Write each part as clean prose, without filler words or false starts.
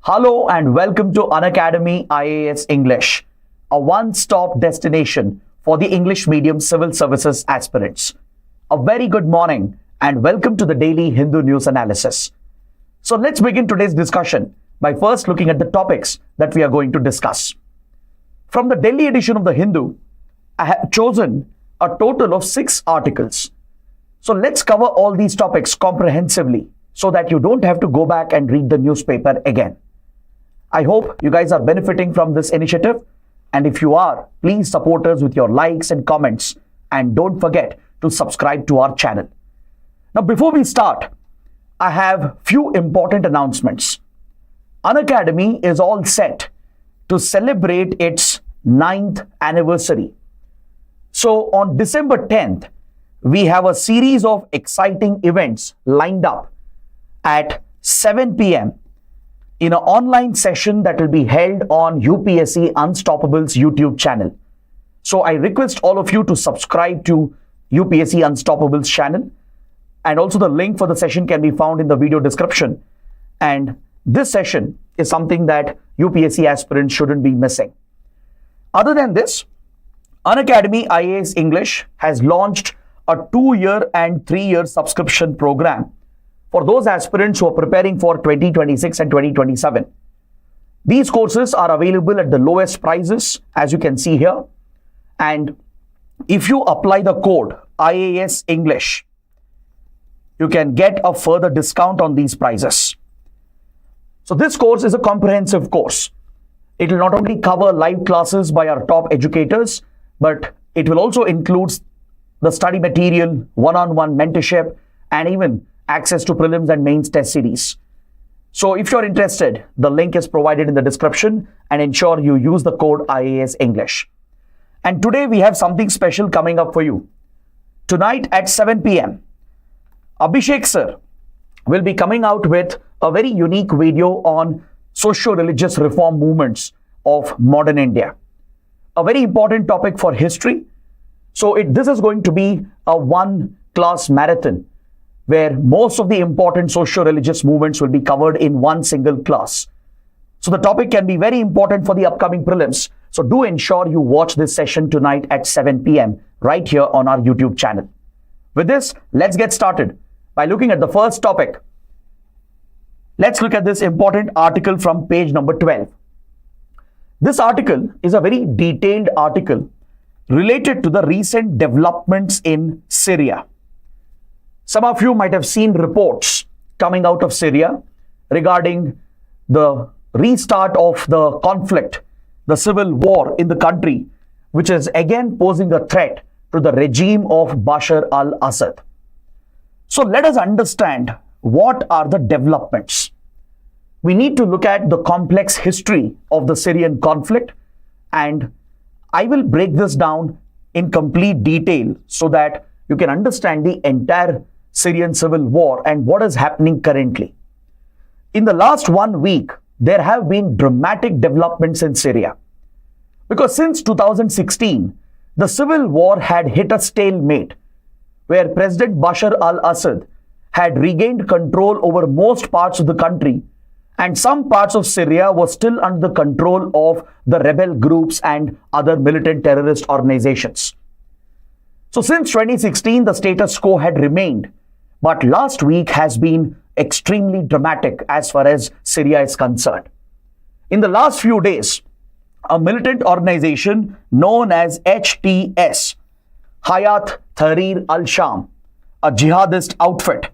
Hello and welcome to Unacademy IAS English, a one-stop destination for the English medium civil services aspirants. A very good morning and welcome to the daily Hindu news analysis. So let's begin today's discussion by first looking at the topics that we are going to discuss. From the Delhi edition of the Hindu, I have chosen a total of 6 articles. So let's cover all these topics comprehensively so that you don't have to go back and read the newspaper again. I hope you guys are benefiting from this initiative, and if you are, please support us with your likes and comments, and don't forget to subscribe to our channel. Now, before we start, I have few important announcements. Unacademy is all set to celebrate its 9th anniversary. So on December 10th, we have a series of exciting events lined up at 7 p.m. in an online session that will be held on UPSC Unstoppable's YouTube channel. So I request all of you to subscribe to UPSC Unstoppable's channel, and also the link for the session can be found in the video description. And this session is something that UPSC aspirants shouldn't be missing. Other than this, Unacademy IAS English has launched a 2-year and 3-year subscription program for those aspirants who are preparing for 2026 and 2027. These courses are available at the lowest prices, as you can see here. And if you apply the code IAS English, you can get a further discount on these prices. So this course is a comprehensive course. It will not only cover live classes by our top educators, but it will also include the study material, one-on-one mentorship, and even access to prelims and mains test series. So if you're interested, the link is provided in the description, and ensure you use the code IAS English. And today we have something special coming up for you. Tonight at 7 p.m., Abhishek sir will be coming out with a very unique video on socio-religious reform movements of modern India. A very important topic for history. So this is going to be a one-class marathon where most of the important socio-religious movements will be covered in one single class. So the topic can be very important for the upcoming prelims. So do ensure you watch this session tonight at 7 p.m. right here on our YouTube channel. With this, let's get started by looking at the first topic. Let's look at this important article from page number 12. This article is a very detailed article related to the recent developments in Syria. Some of you might have seen reports coming out of Syria regarding the restart of the conflict, the civil war in the country, which is again posing a threat to the regime of Bashar al-Assad. So let us understand what are the developments. We need to look at the complex history of the Syrian conflict, and I will break this down in complete detail so that you can understand the entire Syrian civil war and what is happening currently. In the last 1 week, there have been dramatic developments in Syria. Because since 2016, the civil war had hit a stalemate where President Bashar al-Assad had regained control over most parts of the country, and some parts of Syria were still under the control of the rebel groups and other militant terrorist organizations. So since 2016, the status quo had remained, but last week has been extremely dramatic as far as Syria is concerned. In the last few days, a militant organization known as HTS, Hayat Tahrir al-Sham, a jihadist outfit,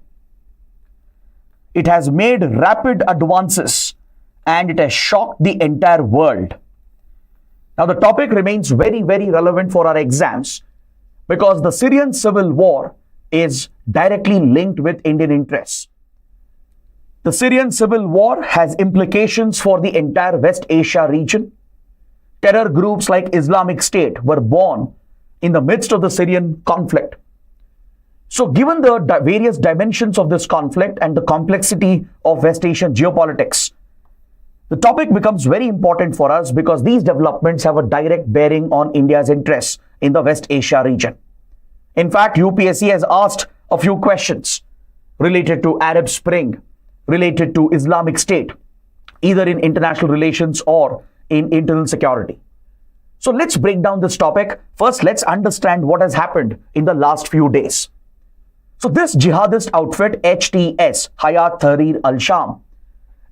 it has made rapid advances and it has shocked the entire world. Now the topic remains very, very relevant for our exams because the Syrian civil war is directly linked with Indian interests. The Syrian civil war has implications for the entire West Asia region. Terror groups like Islamic State were born in the midst of the Syrian conflict. So given the various dimensions of this conflict and the complexity of West Asian geopolitics, the topic becomes very important for us because these developments have a direct bearing on India's interests in the West Asia region. In fact, UPSC has asked a few questions related to Arab Spring, related to Islamic State, either in international relations or in internal security. So let's break down this topic. First, let's understand what has happened in the last few days. So this jihadist outfit, HTS, Hayat Tahrir al-Sham,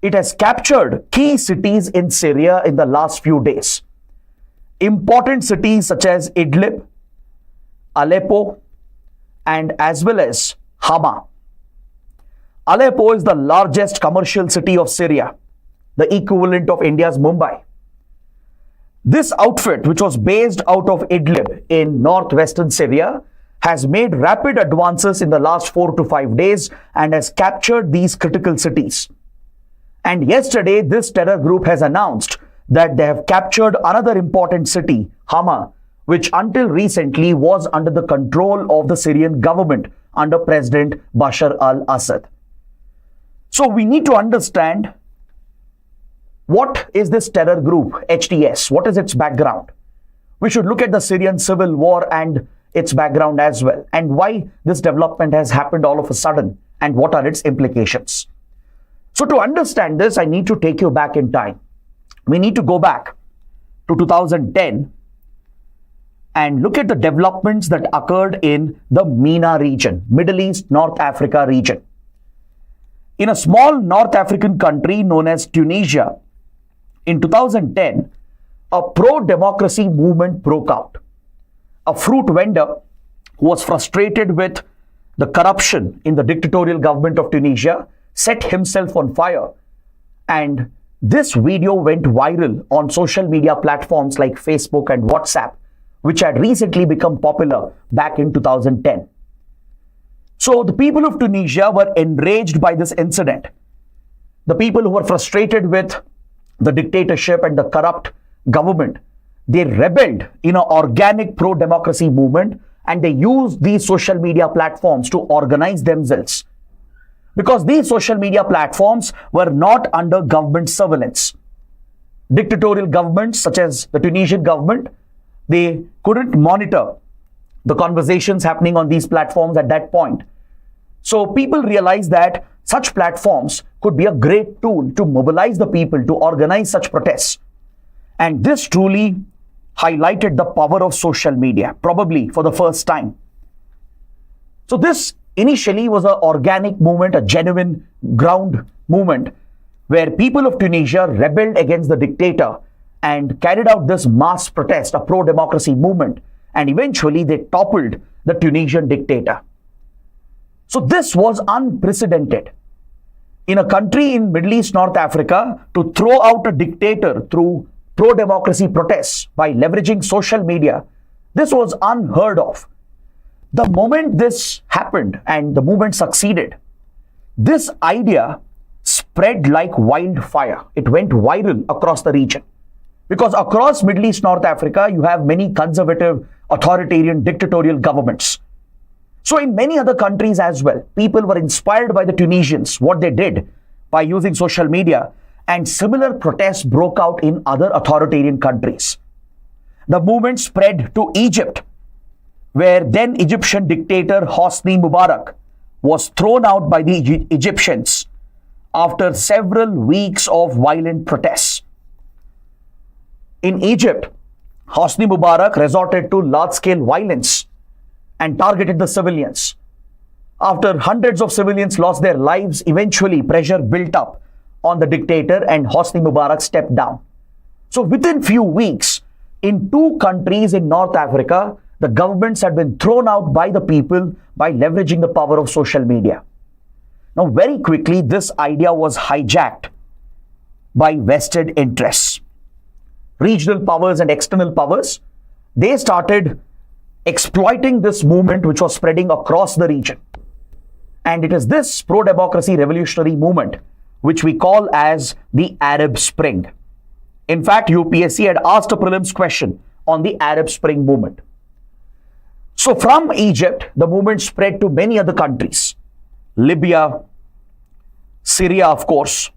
it has captured key cities in Syria in the last few days. Important cities such as Idlib, Aleppo, and as well as Hama. Aleppo is the largest commercial city of Syria, the equivalent of India's Mumbai. This outfit, which was based out of Idlib in northwestern Syria, has made rapid advances in the last 4 to 5 days and has captured these critical cities. And yesterday, this terror group has announced that they have captured another important city, Hama, which until recently was under the control of the Syrian government under President Bashar al-Assad. So we need to understand, what is this terror group, HTS? What is its background? We should look at the Syrian civil war and its background as well, and why this development has happened all of a sudden, and what are its implications. So to understand this, I need to take you back in time. We need to go back to 2010 and look at the developments that occurred in the MENA region, Middle East, North Africa region. In a small North African country known as Tunisia, in 2010, a pro-democracy movement broke out. A fruit vendor who was frustrated with the corruption in the dictatorial government of Tunisia set himself on fire, and this video went viral on social media platforms like Facebook and WhatsApp, which had recently become popular back in 2010. So the people of Tunisia were enraged by this incident. The people who were frustrated with the dictatorship and the corrupt government, they rebelled in an organic pro-democracy movement, and they used these social media platforms to organize themselves. Because these social media platforms were not under government surveillance. Dictatorial governments such as the Tunisian government, they couldn't monitor the conversations happening on these platforms at that point. So people realized that such platforms could be a great tool to mobilize the people to organize such protests. And this truly highlighted the power of social media, probably for the first time. So this initially was an organic movement, a genuine ground movement, where people of Tunisia rebelled against the dictator and carried out this mass protest, a pro-democracy movement, and eventually they toppled the Tunisian dictator. So this was unprecedented. In a country in Middle East, North Africa, to throw out a dictator through pro-democracy protests by leveraging social media, this was unheard of. The moment this happened and the movement succeeded, this idea spread like wildfire. It went viral across the region. Because across Middle East, North Africa, you have many conservative, authoritarian, dictatorial governments. So in many other countries as well, people were inspired by the Tunisians, what they did by using social media, and similar protests broke out in other authoritarian countries. The movement spread to Egypt, where then Egyptian dictator Hosni Mubarak was thrown out by the Egyptians after several weeks of violent protests. In Egypt, Hosni Mubarak resorted to large-scale violence and targeted the civilians. After hundreds of civilians lost their lives, eventually pressure built up on the dictator and Hosni Mubarak stepped down. So within few weeks, in 2 countries in North Africa, the governments had been thrown out by the people by leveraging the power of social media. Now, very quickly, this idea was hijacked by vested interests. Regional powers and external powers, they started exploiting this movement which was spreading across the region. And it is this pro-democracy revolutionary movement which we call as the Arab Spring. In fact, UPSC had asked a prelims question on the Arab Spring movement. So from Egypt, the movement spread to many other countries. Libya, Syria, of course,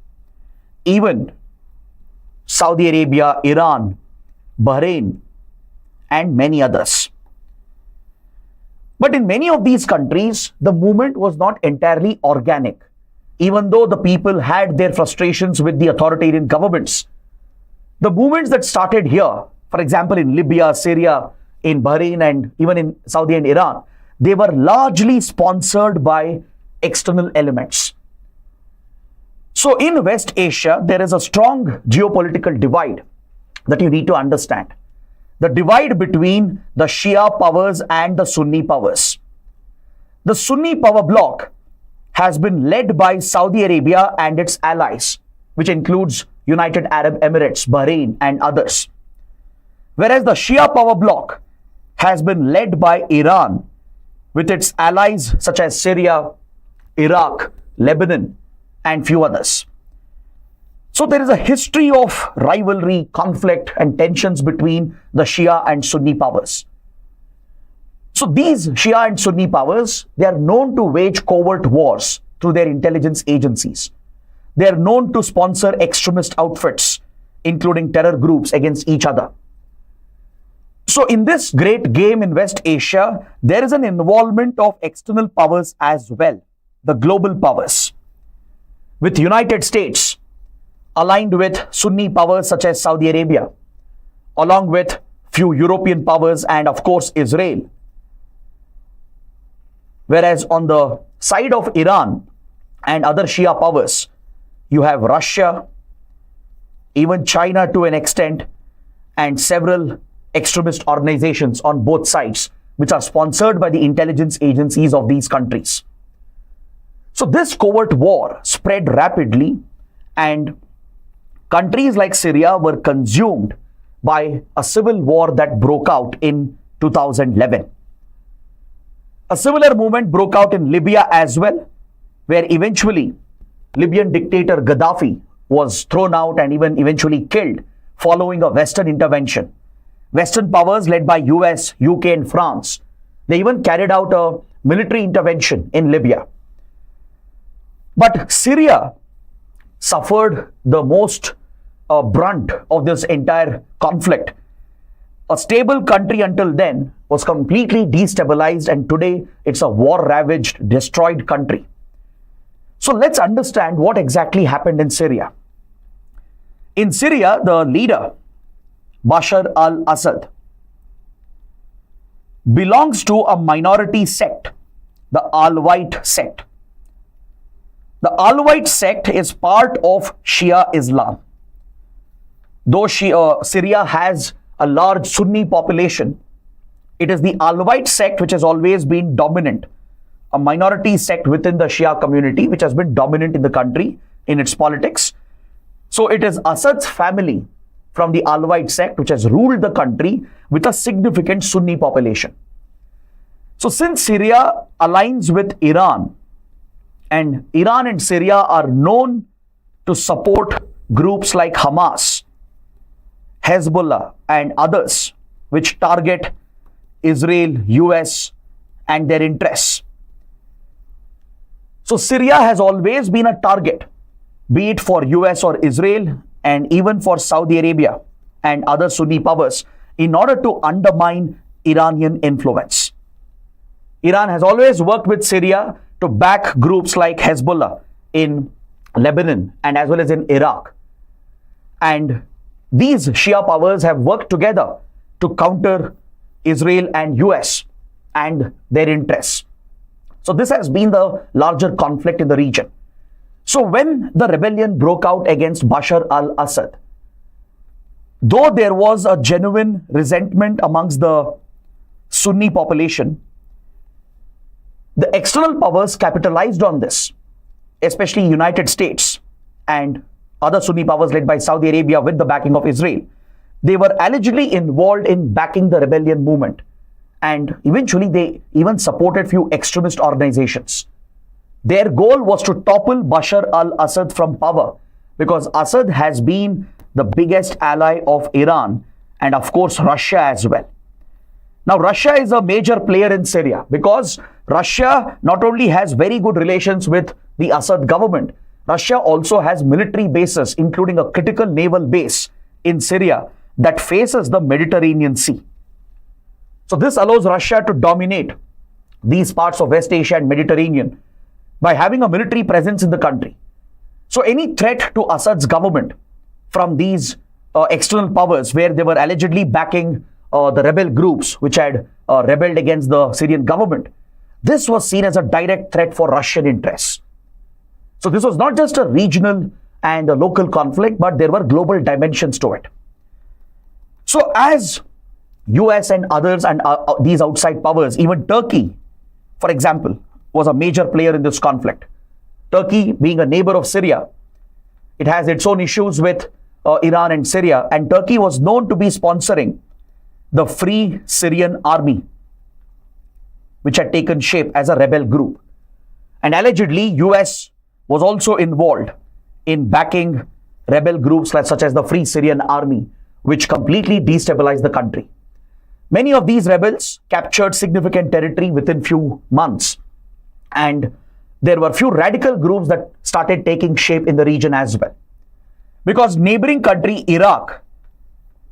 even Saudi Arabia, Iran, Bahrain, and many others. But in many of these countries, the movement was not entirely organic. even though the people had their frustrations with the authoritarian governments. The movements that started here, for example, in Libya, Syria, in Bahrain, and even in Saudi and Iran, they were largely sponsored by external elements. So in West Asia, there is a strong geopolitical divide that you need to understand. The divide between the Shia powers and the Sunni powers. The Sunni power bloc has been led by Saudi Arabia and its allies, which includes United Arab Emirates, Bahrain, and others. Whereas the Shia power bloc has been led by Iran with its allies such as Syria, Iraq, Lebanon, and few others. So there is a history of rivalry, conflict, and tensions between the Shia and Sunni powers. So these Shia and Sunni powers, they are known to wage covert wars through their intelligence agencies. They are known to sponsor extremist outfits, including terror groups against each other. So in this great game in West Asia, there is an involvement of external powers as well, the global powers, with United States aligned with Sunni powers such as Saudi Arabia, along with few European powers and of course Israel. Whereas on the side of Iran and other Shia powers, you have Russia, even China to an extent, and several extremist organizations on both sides, which are sponsored by the intelligence agencies of these countries. So this covert war spread rapidly, and countries like Syria were consumed by a civil war that broke out in 2011. A similar movement broke out in Libya as well, where eventually Libyan dictator Gaddafi was thrown out and even eventually killed following a Western intervention. Western powers led by US, UK, and France, they even carried out a military intervention in Libya. But Syria suffered the most brunt of this entire conflict. A stable country until then was completely destabilized, and today it's a war-ravaged, destroyed country. So let's understand what exactly happened in Syria. In Syria, the leader, Bashar al-Assad, belongs to a minority sect, the Alawite sect. The Alawite sect is part of Shia Islam. Though Syria has a large Sunni population, it is the Alawite sect which has always been dominant, a minority sect within the Shia community which has been dominant in the country, in its politics. So it is Assad's family from the Alawite sect which has ruled the country with a significant Sunni population. So since Syria aligns with Iran, and Iran and Syria are known to support groups like Hamas, Hezbollah, and others which target Israel, US, and their interests. So Syria has always been a target, be it for US or Israel, and even for Saudi Arabia and other Sunni powers, in order to undermine Iranian influence. Iran has always worked with Syria to back groups like Hezbollah in Lebanon and as well as in Iraq. And these Shia powers have worked together to counter Israel and US and their interests. So this has been the larger conflict in the region. So when the rebellion broke out against Bashar al-Assad, though there was a genuine resentment amongst the Sunni population, the external powers capitalized on this, especially United States and other Sunni powers led by Saudi Arabia with the backing of Israel. They were allegedly involved in backing the rebellion movement, and eventually they even supported few extremist organizations. Their goal was to topple Bashar al-Assad from power, because Assad has been the biggest ally of Iran and of course Russia as well. Now Russia is a major player in Syria because Russia not only has very good relations with the Assad government, Russia also has military bases, including a critical naval base in Syria that faces the Mediterranean Sea. So this allows Russia to dominate these parts of West Asia and Mediterranean by having a military presence in the country. So any threat to Assad's government from these external powers, where they were allegedly backing the rebel groups which had rebelled against the Syrian government, this was seen as a direct threat for Russian interests. So this was not just a regional and a local conflict, but there were global dimensions to it. So as US and others and these outside powers, even Turkey, for example, was a major player in this conflict. Turkey, being a neighbor of Syria, it has its own issues with Iran and Syria, and Turkey was known to be sponsoring the Free Syrian Army, which had taken shape as a rebel group. And allegedly, US was also involved in backing rebel groups such as the Free Syrian Army, which completely destabilized the country. Many of these rebels captured significant territory within few months, and there were few radical groups that started taking shape in the region as well. Because neighboring country Iraq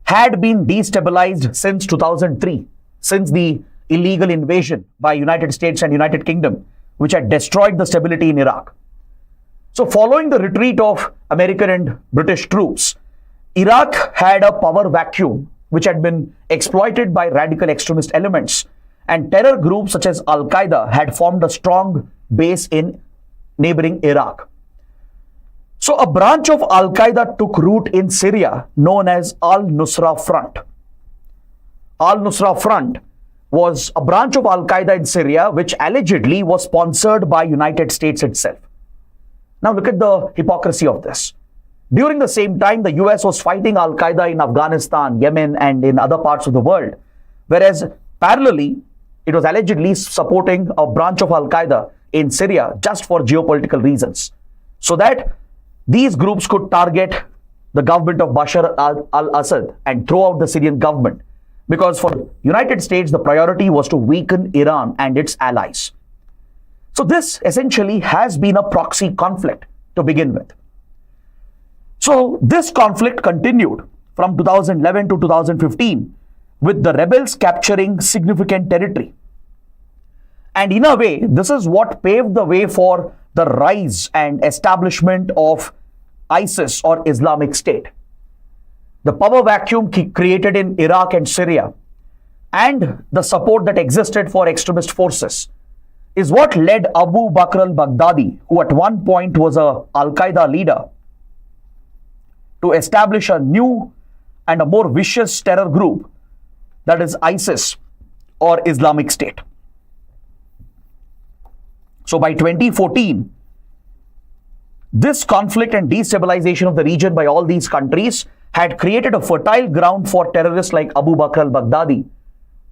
had been destabilized since 2003, since the illegal invasion by United States and United Kingdom, which had destroyed the stability in Iraq. So following the retreat of American and British troops, Iraq had a power vacuum which had been exploited by radical extremist elements, and terror groups such as Al-Qaeda had formed a strong base in neighboring Iraq. So a branch of Al-Qaeda took root in Syria known as Al-Nusra Front. Al-Nusra Front was a branch of Al-Qaeda in Syria which allegedly was sponsored by United States itself. Now look at the hypocrisy of this. During the same time, the US was fighting Al-Qaeda in Afghanistan, Yemen, and in other parts of the world, whereas parallelly, it was allegedly supporting a branch of Al-Qaeda in Syria just for geopolitical reasons, so that these groups could target the government of Bashar al-Assad and throw out the Syrian government, because for United States, the priority was to weaken Iran and its allies. So this essentially has been a proxy conflict to begin with. So this conflict continued from 2011 to 2015, with the rebels capturing significant territory. And in a way, this is what paved the way for the rise and establishment of ISIS or Islamic State. The power vacuum created in Iraq and Syria, and the support that existed for extremist forces, is what led Abu Bakr al-Baghdadi, who at one point was a Al-Qaeda leader, to establish a new and a more vicious terror group, that is ISIS or Islamic State. So by 2014, this conflict and destabilization of the region by all these countries had created a fertile ground for terrorists like Abu Bakr al-Baghdadi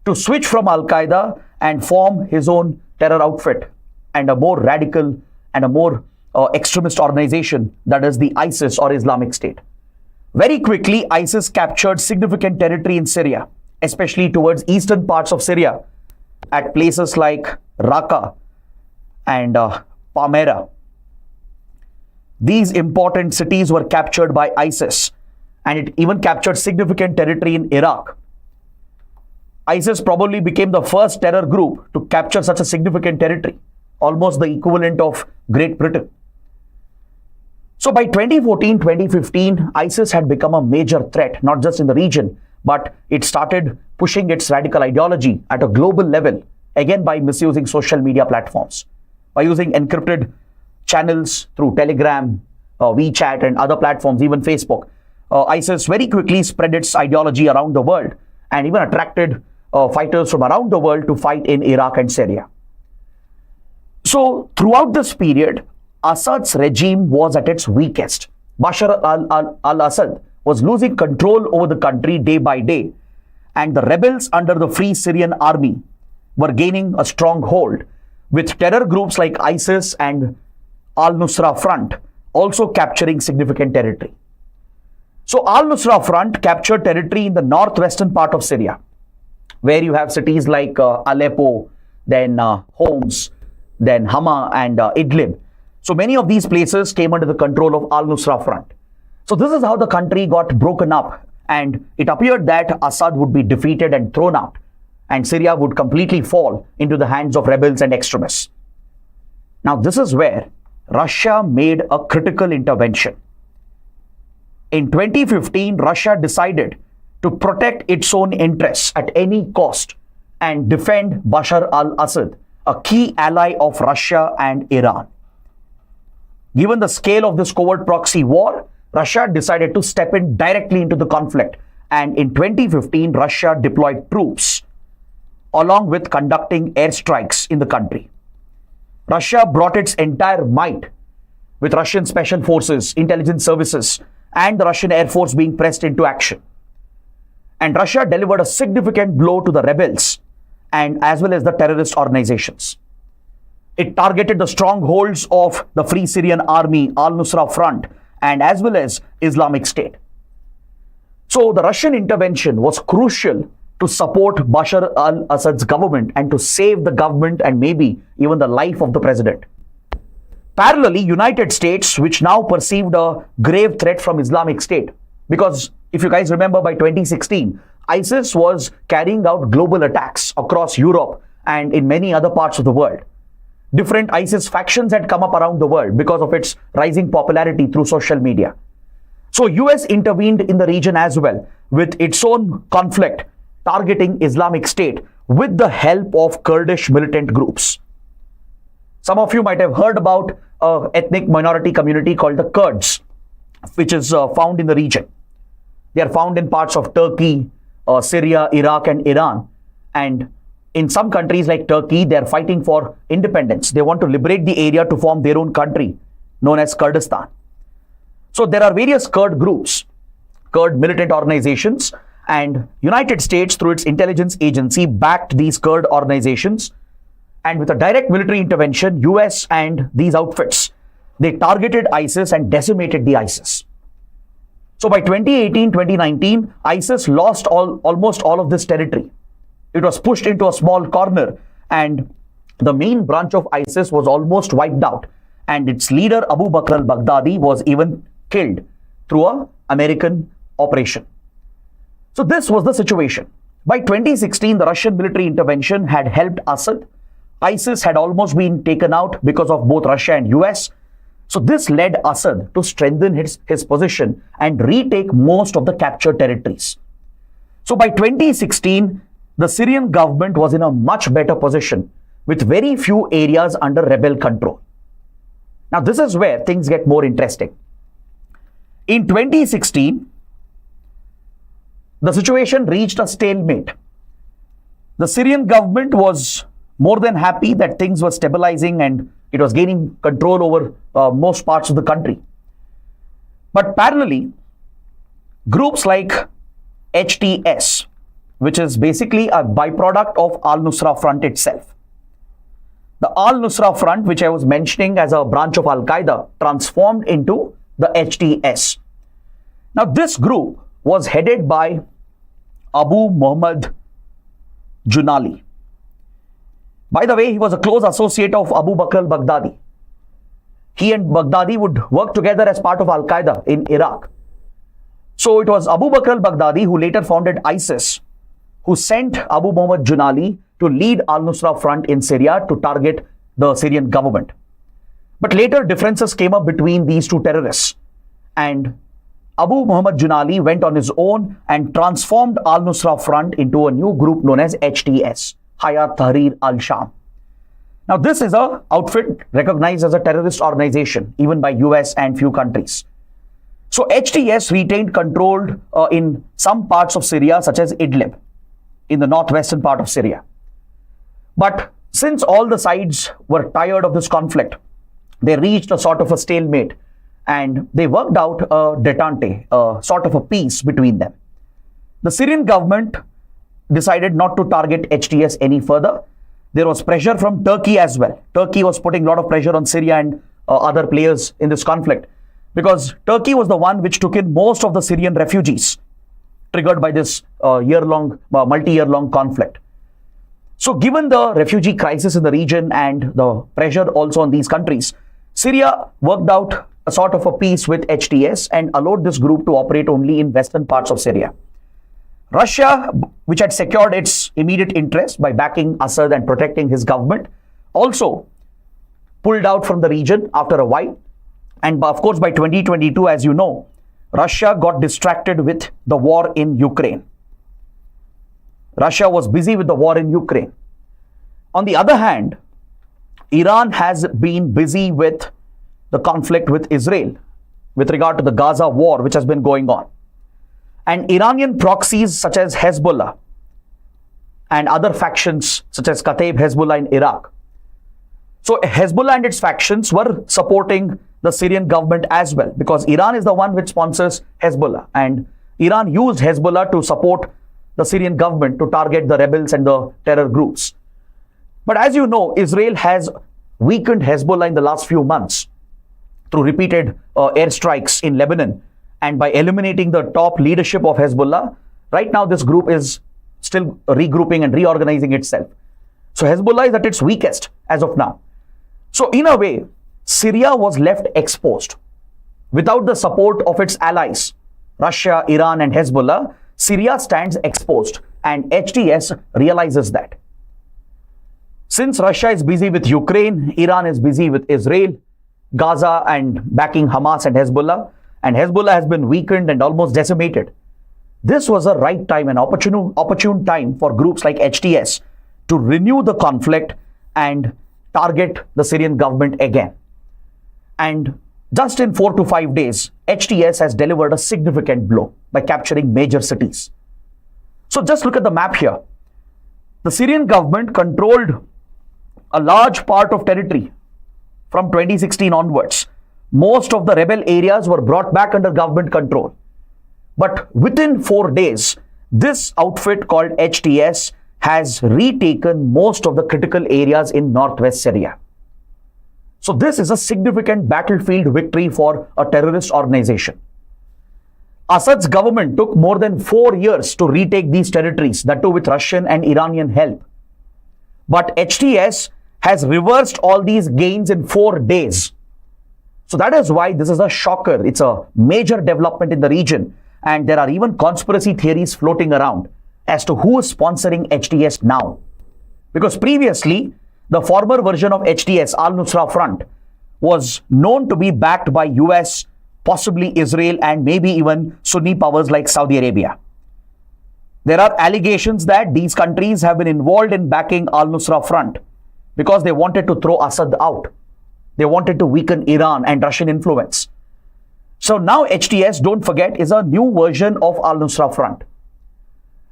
to switch from Al-Qaeda and form his own terror outfit and a more radical and a more extremist organization, that is the ISIS or Islamic State. Very quickly, ISIS captured significant territory in Syria, especially towards eastern parts of Syria, at places like Raqqa and Palmyra. These important cities were captured by ISIS, and it even captured significant territory in Iraq. ISIS probably became the first terror group to capture such a significant territory, almost the equivalent of Great Britain. So by 2014-2015, ISIS had become a major threat, not just in the region, but it started pushing its radical ideology at a global level, again by misusing social media platforms, by using encrypted channels through Telegram, WeChat, and other platforms, even Facebook. ISIS very quickly spread its ideology around the world and even attracted fighters from around the world to fight in Iraq and Syria. So throughout this period, Assad's regime was at its weakest. Bashar al-Assad was losing control over the country day by day, and the rebels under the Free Syrian Army were gaining a strong hold, with terror groups like ISIS and Al-Nusra Front also capturing significant territory. So Al-Nusra Front captured territory in the northwestern part of Syria, where you have cities like Aleppo, then Homs, then Hama and Idlib. So many of these places came under the control of Al-Nusra Front. So this is how the country got broken up, and it appeared that Assad would be defeated and thrown out, and Syria would completely fall into the hands of rebels and extremists. Now, this is where Russia made a critical intervention. In 2015, Russia decided to protect its own interests at any cost and defend Bashar al-Assad, a key ally of Russia and Iran. Given the scale of this covert proxy war, Russia decided to step in directly into the conflict, and in 2015, Russia deployed troops along with conducting airstrikes in the country. Russia brought its entire might, with Russian special forces, intelligence services, and the Russian Air Force being pressed into action. And Russia delivered a significant blow to the rebels and as well as the terrorist organizations. It targeted the strongholds of the Free Syrian Army, Al-Nusra Front, and as well as Islamic State. So the Russian intervention was crucial to support Bashar al-Assad's government and to save the government and maybe even the life of the president. Parallelly, United States, which now perceived a grave threat from Islamic State, because if you guys remember, by 2016, ISIS was carrying out global attacks across Europe and in many other parts of the world. Different ISIS factions had come up around the world because of its rising popularity through social media. So US intervened in the region as well with its own conflict targeting Islamic State with the help of Kurdish militant groups. Some of you might have heard about an ethnic minority community called the Kurds, which is found in the region. They are found in parts of Turkey, Syria, Iraq, and Iran. And in some countries like Turkey, they are fighting for independence. They want to liberate the area to form their own country, known as Kurdistan. So there are various Kurd groups, Kurd militant organizations, and United States, through its intelligence agency, backed these Kurd organizations. And with a direct military intervention, US and these outfits, they targeted ISIS and decimated the ISIS. So by 2018-2019, ISIS lost almost all of this territory. It was pushed into a small corner, and the main branch of ISIS was almost wiped out. And its leader, Abu Bakr al-Baghdadi, was even killed through an American operation. So this was the situation. By 2016, the Russian military intervention had helped Assad. ISIS had almost been taken out because of both Russia and US. So this led Assad to strengthen his position and retake most of the captured territories. So by 2016, the Syrian government was in a much better position with very few areas under rebel control. Now this is where things get more interesting. In 2016, the situation reached a stalemate. The Syrian government was more than happy that things were stabilizing and it was gaining control over most parts of the country. But parallelly, groups like HTS, which is basically a byproduct of Al-Nusra Front itself. The Al-Nusra Front, which I was mentioning as a branch of Al-Qaeda, transformed into the HTS. Now this group was headed by Abu Muhammad Junali. By the way, he was a close associate of Abu Bakr al-Baghdadi. He and Baghdadi would work together as part of Al-Qaeda in Iraq. So it was Abu Bakr al-Baghdadi who later founded ISIS, who sent Abu Muhammad Junali to lead Al-Nusra Front in Syria to target the Syrian government. But later differences came up between these two terrorists, and Abu Muhammad Junali went on his own and transformed Al-Nusra Front into a new group known as HTS, Hayat Tahrir al-Sham. Now this is an outfit recognized as a terrorist organization, even by US and few countries. So HTS retained control in some parts of Syria, such as Idlib, in the northwestern part of Syria. But since all the sides were tired of this conflict, they reached a sort of a stalemate and they worked out a detente, a sort of a peace between them. The Syrian government decided not to target HTS any further. There was pressure from Turkey as well. Turkey was putting a lot of pressure on Syria and other players in this conflict, because Turkey was the one which took in most of the Syrian refugees triggered by this multi-year-long conflict. So given the refugee crisis in the region and the pressure also on these countries, Syria worked out a sort of a peace with HTS and allowed this group to operate only in western parts of Syria. Russia, which had secured its immediate interest by backing Assad and protecting his government, also pulled out from the region after a while. And of course, by 2022, as you know, Russia got distracted with the war in Ukraine. Russia was busy with the war in Ukraine. On the other hand, Iran has been busy with the conflict with Israel with regard to the Gaza war, which has been going on. And Iranian proxies such as Hezbollah and other factions such as Kataib Hezbollah in Iraq. So Hezbollah and its factions were supporting the Syrian government as well, because Iran is the one which sponsors Hezbollah, and Iran used Hezbollah to support the Syrian government to target the rebels and the terror groups. But as you know, Israel has weakened Hezbollah in the last few months through repeated airstrikes in Lebanon, and by eliminating the top leadership of Hezbollah. Right now this group is still regrouping and reorganizing itself. So Hezbollah is at its weakest as of now. So in a way, Syria was left exposed. Without the support of its allies, Russia, Iran and Hezbollah, Syria stands exposed, and HTS realizes that. Since Russia is busy with Ukraine, Iran is busy with Israel, Gaza and backing Hamas and Hezbollah has been weakened and almost decimated. This was a right time, an opportune time for groups like HTS to renew the conflict and target the Syrian government again. And just in 4 to 5 days, HTS has delivered a significant blow by capturing major cities. So just look at the map here. The Syrian government controlled a large part of territory from 2016 onwards. Most of the rebel areas were brought back under government control. But within 4 days, this outfit called HTS has retaken most of the critical areas in northwest Syria. So this is a significant battlefield victory for a terrorist organization. Assad's government took more than 4 years to retake these territories, that too with Russian and Iranian help. But HTS has reversed all these gains in 4 days. So that is why this is a shocker. It's a major development in the region, and there are even conspiracy theories floating around as to who is sponsoring HTS now. Because previously, the former version of HTS, Al-Nusra Front, was known to be backed by US, possibly Israel, and maybe even Sunni powers like Saudi Arabia. There are allegations that these countries have been involved in backing Al-Nusra Front because they wanted to throw Assad out. They wanted to weaken Iran and Russian influence. So now HTS, don't forget, is a new version of Al-Nusra Front.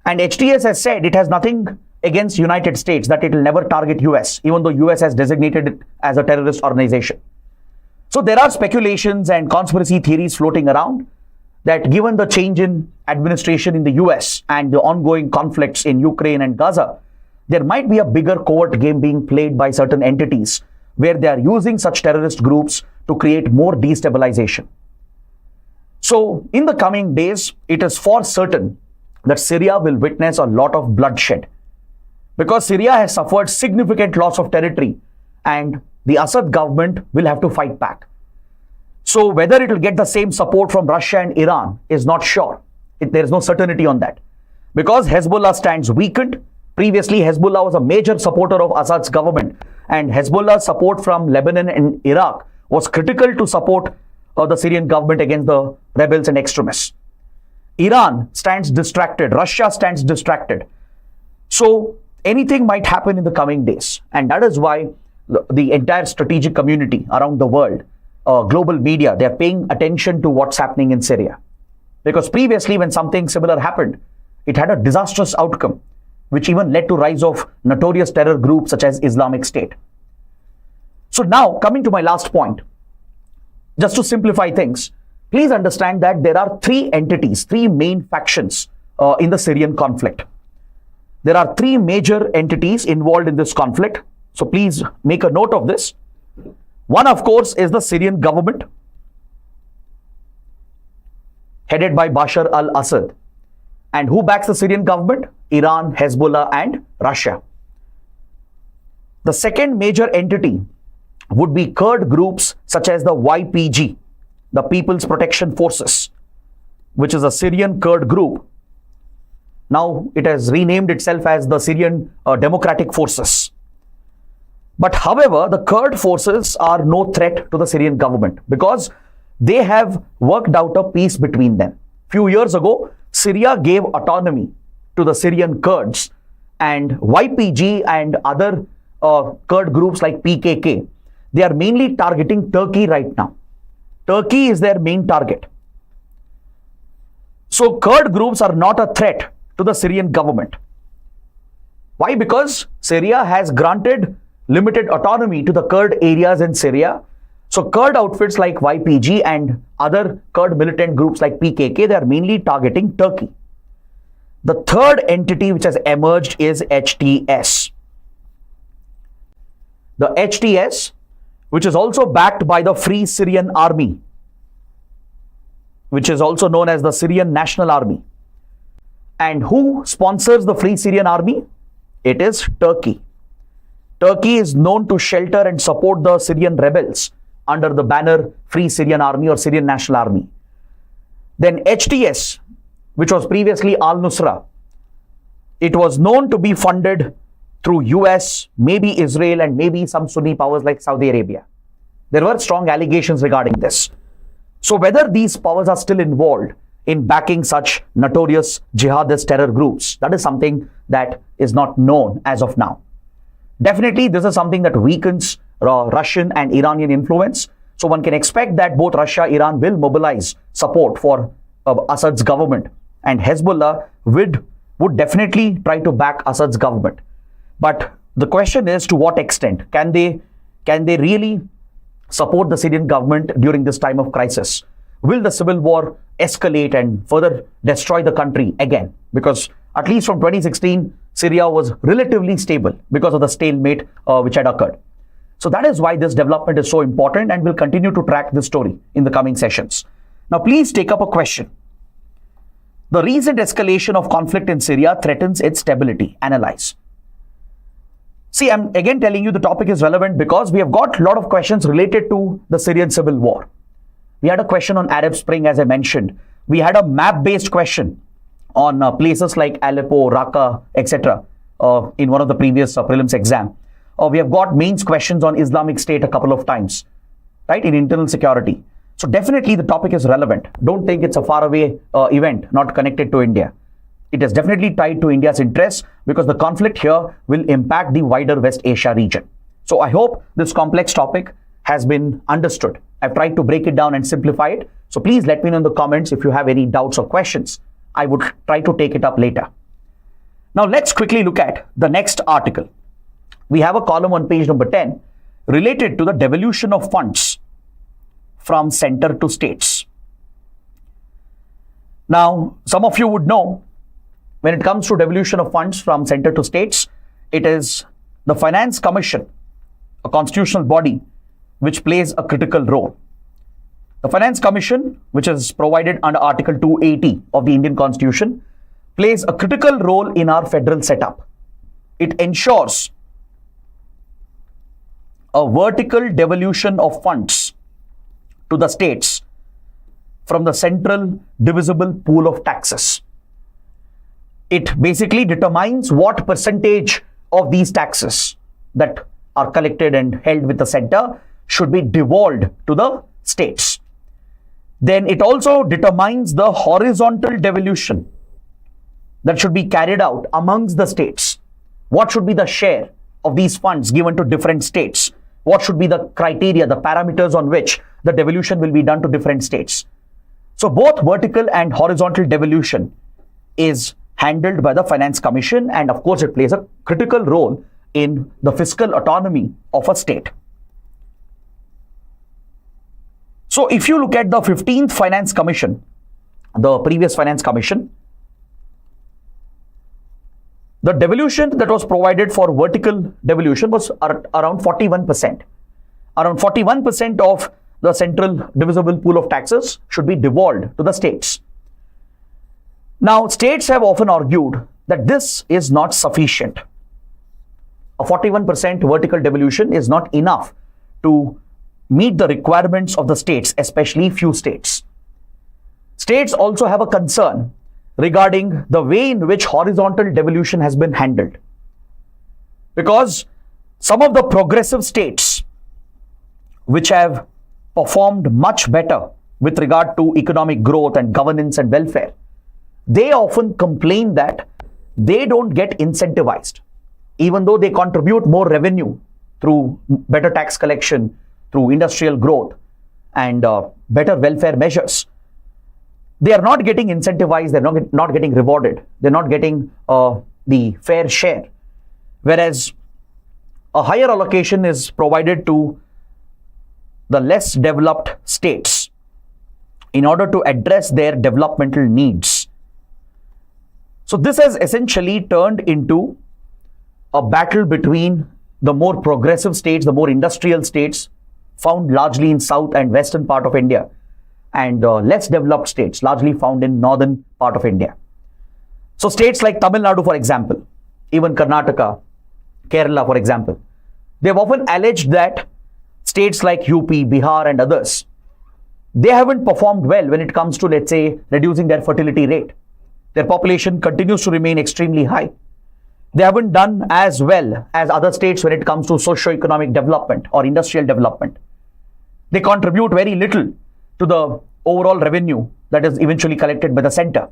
And HTS has said it has nothing against United States, that it will never target US, even though US has designated it as a terrorist organization. So there are speculations and conspiracy theories floating around that given the change in administration in the US and the ongoing conflicts in Ukraine and Gaza, there might be a bigger covert game being played by certain entities where they are using such terrorist groups to create more destabilization. So in the coming days, it is for certain that Syria will witness a lot of bloodshed, because Syria has suffered significant loss of territory and the Assad government will have to fight back. So whether it will get the same support from Russia and Iran is not sure. There is no certainty on that, because Hezbollah stands weakened. Previously, Hezbollah was a major supporter of Assad's government, and Hezbollah's support from Lebanon and Iraq was critical to support the Syrian government against the rebels and extremists. Iran stands distracted. Russia stands distracted. So anything might happen in the coming days. And that is why the entire strategic community around the world, global media, they're paying attention to what's happening in Syria. Because previously, when something similar happened, it had a disastrous outcome, which even led to rise of notorious terror groups such as Islamic State. So now, coming to my last point, just to simplify things, please understand that there are 3 entities, 3 main factions in the Syrian conflict. There are 3 major entities involved in this conflict. So please make a note of this. One, of course, is the Syrian government, headed by Bashar al-Assad. And who backs the Syrian government? Iran, Hezbollah, and Russia. The second major entity would be Kurd groups such as the YPG, the People's Protection Forces, which is a Syrian Kurd group. Now it has renamed itself as the Syrian Democratic Forces. But however, the Kurd forces are no threat to the Syrian government because they have worked out a peace between them. Few years ago, Syria gave autonomy to the Syrian Kurds, and YPG and other Kurd groups like PKK, they are mainly targeting Turkey right now. Turkey is their main target. So Kurd groups are not a threat to the Syrian government. Why? Because Syria has granted limited autonomy to the Kurd areas in Syria. So Kurd outfits like YPG and other Kurd militant groups like PKK, they are mainly targeting Turkey. The third entity which has emerged is HTS. The HTS, which is also backed by the Free Syrian Army, which is also known as the Syrian National Army. And who sponsors the Free Syrian Army? It is Turkey. Turkey is known to shelter and support the Syrian rebels under the banner Free Syrian Army or Syrian National Army. Then HTS, which was previously Al-Nusra, it was known to be funded through US, maybe Israel, and maybe some Sunni powers like Saudi Arabia. There were strong allegations regarding this. So whether these powers are still involved in backing such notorious jihadist terror groups, that is something that is not known as of now. Definitely, this is something that weakens Russian and Iranian influence. So one can expect that both Russia and Iran will mobilize support for Assad's government, and Hezbollah would definitely try to back Assad's government. But the question is, to what extent can they really support the Syrian government during this time of crisis? Will the civil war escalate and further destroy the country again? Because at least from 2016, Syria was relatively stable because of the stalemate which had occurred. So that is why this development is so important, and we'll continue to track this story in the coming sessions. Now, please take up a question. The recent escalation of conflict in Syria threatens its stability. Analyze. See, I'm again telling you the topic is relevant because we have got a lot of questions related to the Syrian civil war. We had a question on Arab Spring, as I mentioned. We had a map-based question on places like Aleppo, Raqqa, etc. In one of the previous prelims exam. We have got mains questions on Islamic State a couple of times, right, in internal security. So definitely the topic is relevant. Don't think it's a faraway event, not connected to India. It is definitely tied to India's interests because the conflict here will impact the wider West Asia region. So I hope this complex topic has been understood. I've tried to break it down and simplify it. So please let me know in the comments if you have any doubts or questions. I would try to take it up later. Now let's quickly look at the next article. We have a column on page number 10 related to the devolution of funds from center to states. Now, some of you would know, when it comes to devolution of funds from center to states, it is the Finance Commission, a constitutional body, which plays a critical role. The Finance Commission, which is provided under Article 280 of the Indian Constitution, plays a critical role in our federal setup. It ensures a vertical devolution of funds to the states from the central divisible pool of taxes. It basically determines what percentage of these taxes that are collected and held with the center should be devolved to the states. Then it also determines the horizontal devolution that should be carried out amongst the states. What should be the share of these funds given to different states? What should be the criteria, the parameters on which the devolution will be done to different states? So both vertical and horizontal devolution is handled by the Finance Commission, and of course it plays a critical role in the fiscal autonomy of a state. So if you look at the 15th Finance Commission, the previous Finance Commission, the devolution that was provided for vertical devolution was around 41%. Around 41% of the central divisible pool of taxes should be devolved to the states. Now, states have often argued that this is not sufficient. A 41% vertical devolution is not enough to meet the requirements of the states, especially few states. States also have a concern regarding the way in which horizontal devolution has been handled. Because Some of the progressive states which have performed much better with regard to economic growth and governance and welfare, they often complain that they don't get incentivized, even though they contribute more revenue through better tax collection, through industrial growth and better welfare measures. They are not getting incentivized, they're not getting rewarded, they're not getting the fair share. Whereas a higher allocation is provided to the less developed states in order to address their developmental needs. So this has essentially turned into a battle between the more progressive states, the more industrial states found largely in south and western part of India, and less developed states largely found in northern part of India. So states like Tamil Nadu, for example, even Karnataka, Kerala, for example, they've often alleged that states like UP, Bihar and others, they haven't performed well when it comes to, let's say, reducing their fertility rate. Their population continues to remain extremely high. They haven't done as well as other states when it comes to socio-economic development or industrial development. They contribute very little to the overall revenue that is eventually collected by the center.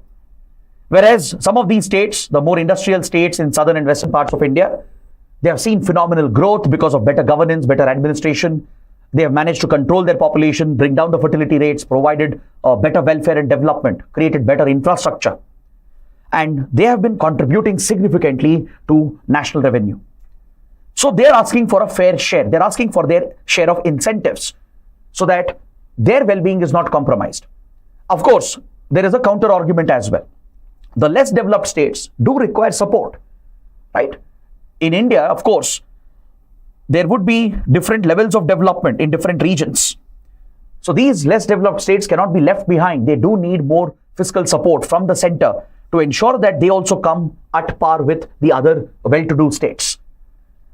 Whereas some of these states, the more industrial states in southern and western parts of India, they have seen phenomenal growth because of better governance, better administration. They have managed to control their population, bring down the fertility rates, provided better welfare and development, created better infrastructure. And they have been contributing significantly to national revenue. So they're asking for a fair share. They're asking for their share of incentives so that their well-being is not compromised. Of course, there is a counter argument as well. The less developed states do require support, right? In India, of course, there would be different levels of development in different regions. So these less developed states cannot be left behind. They do need more fiscal support from the center to ensure that they also come at par with the other well-to-do states.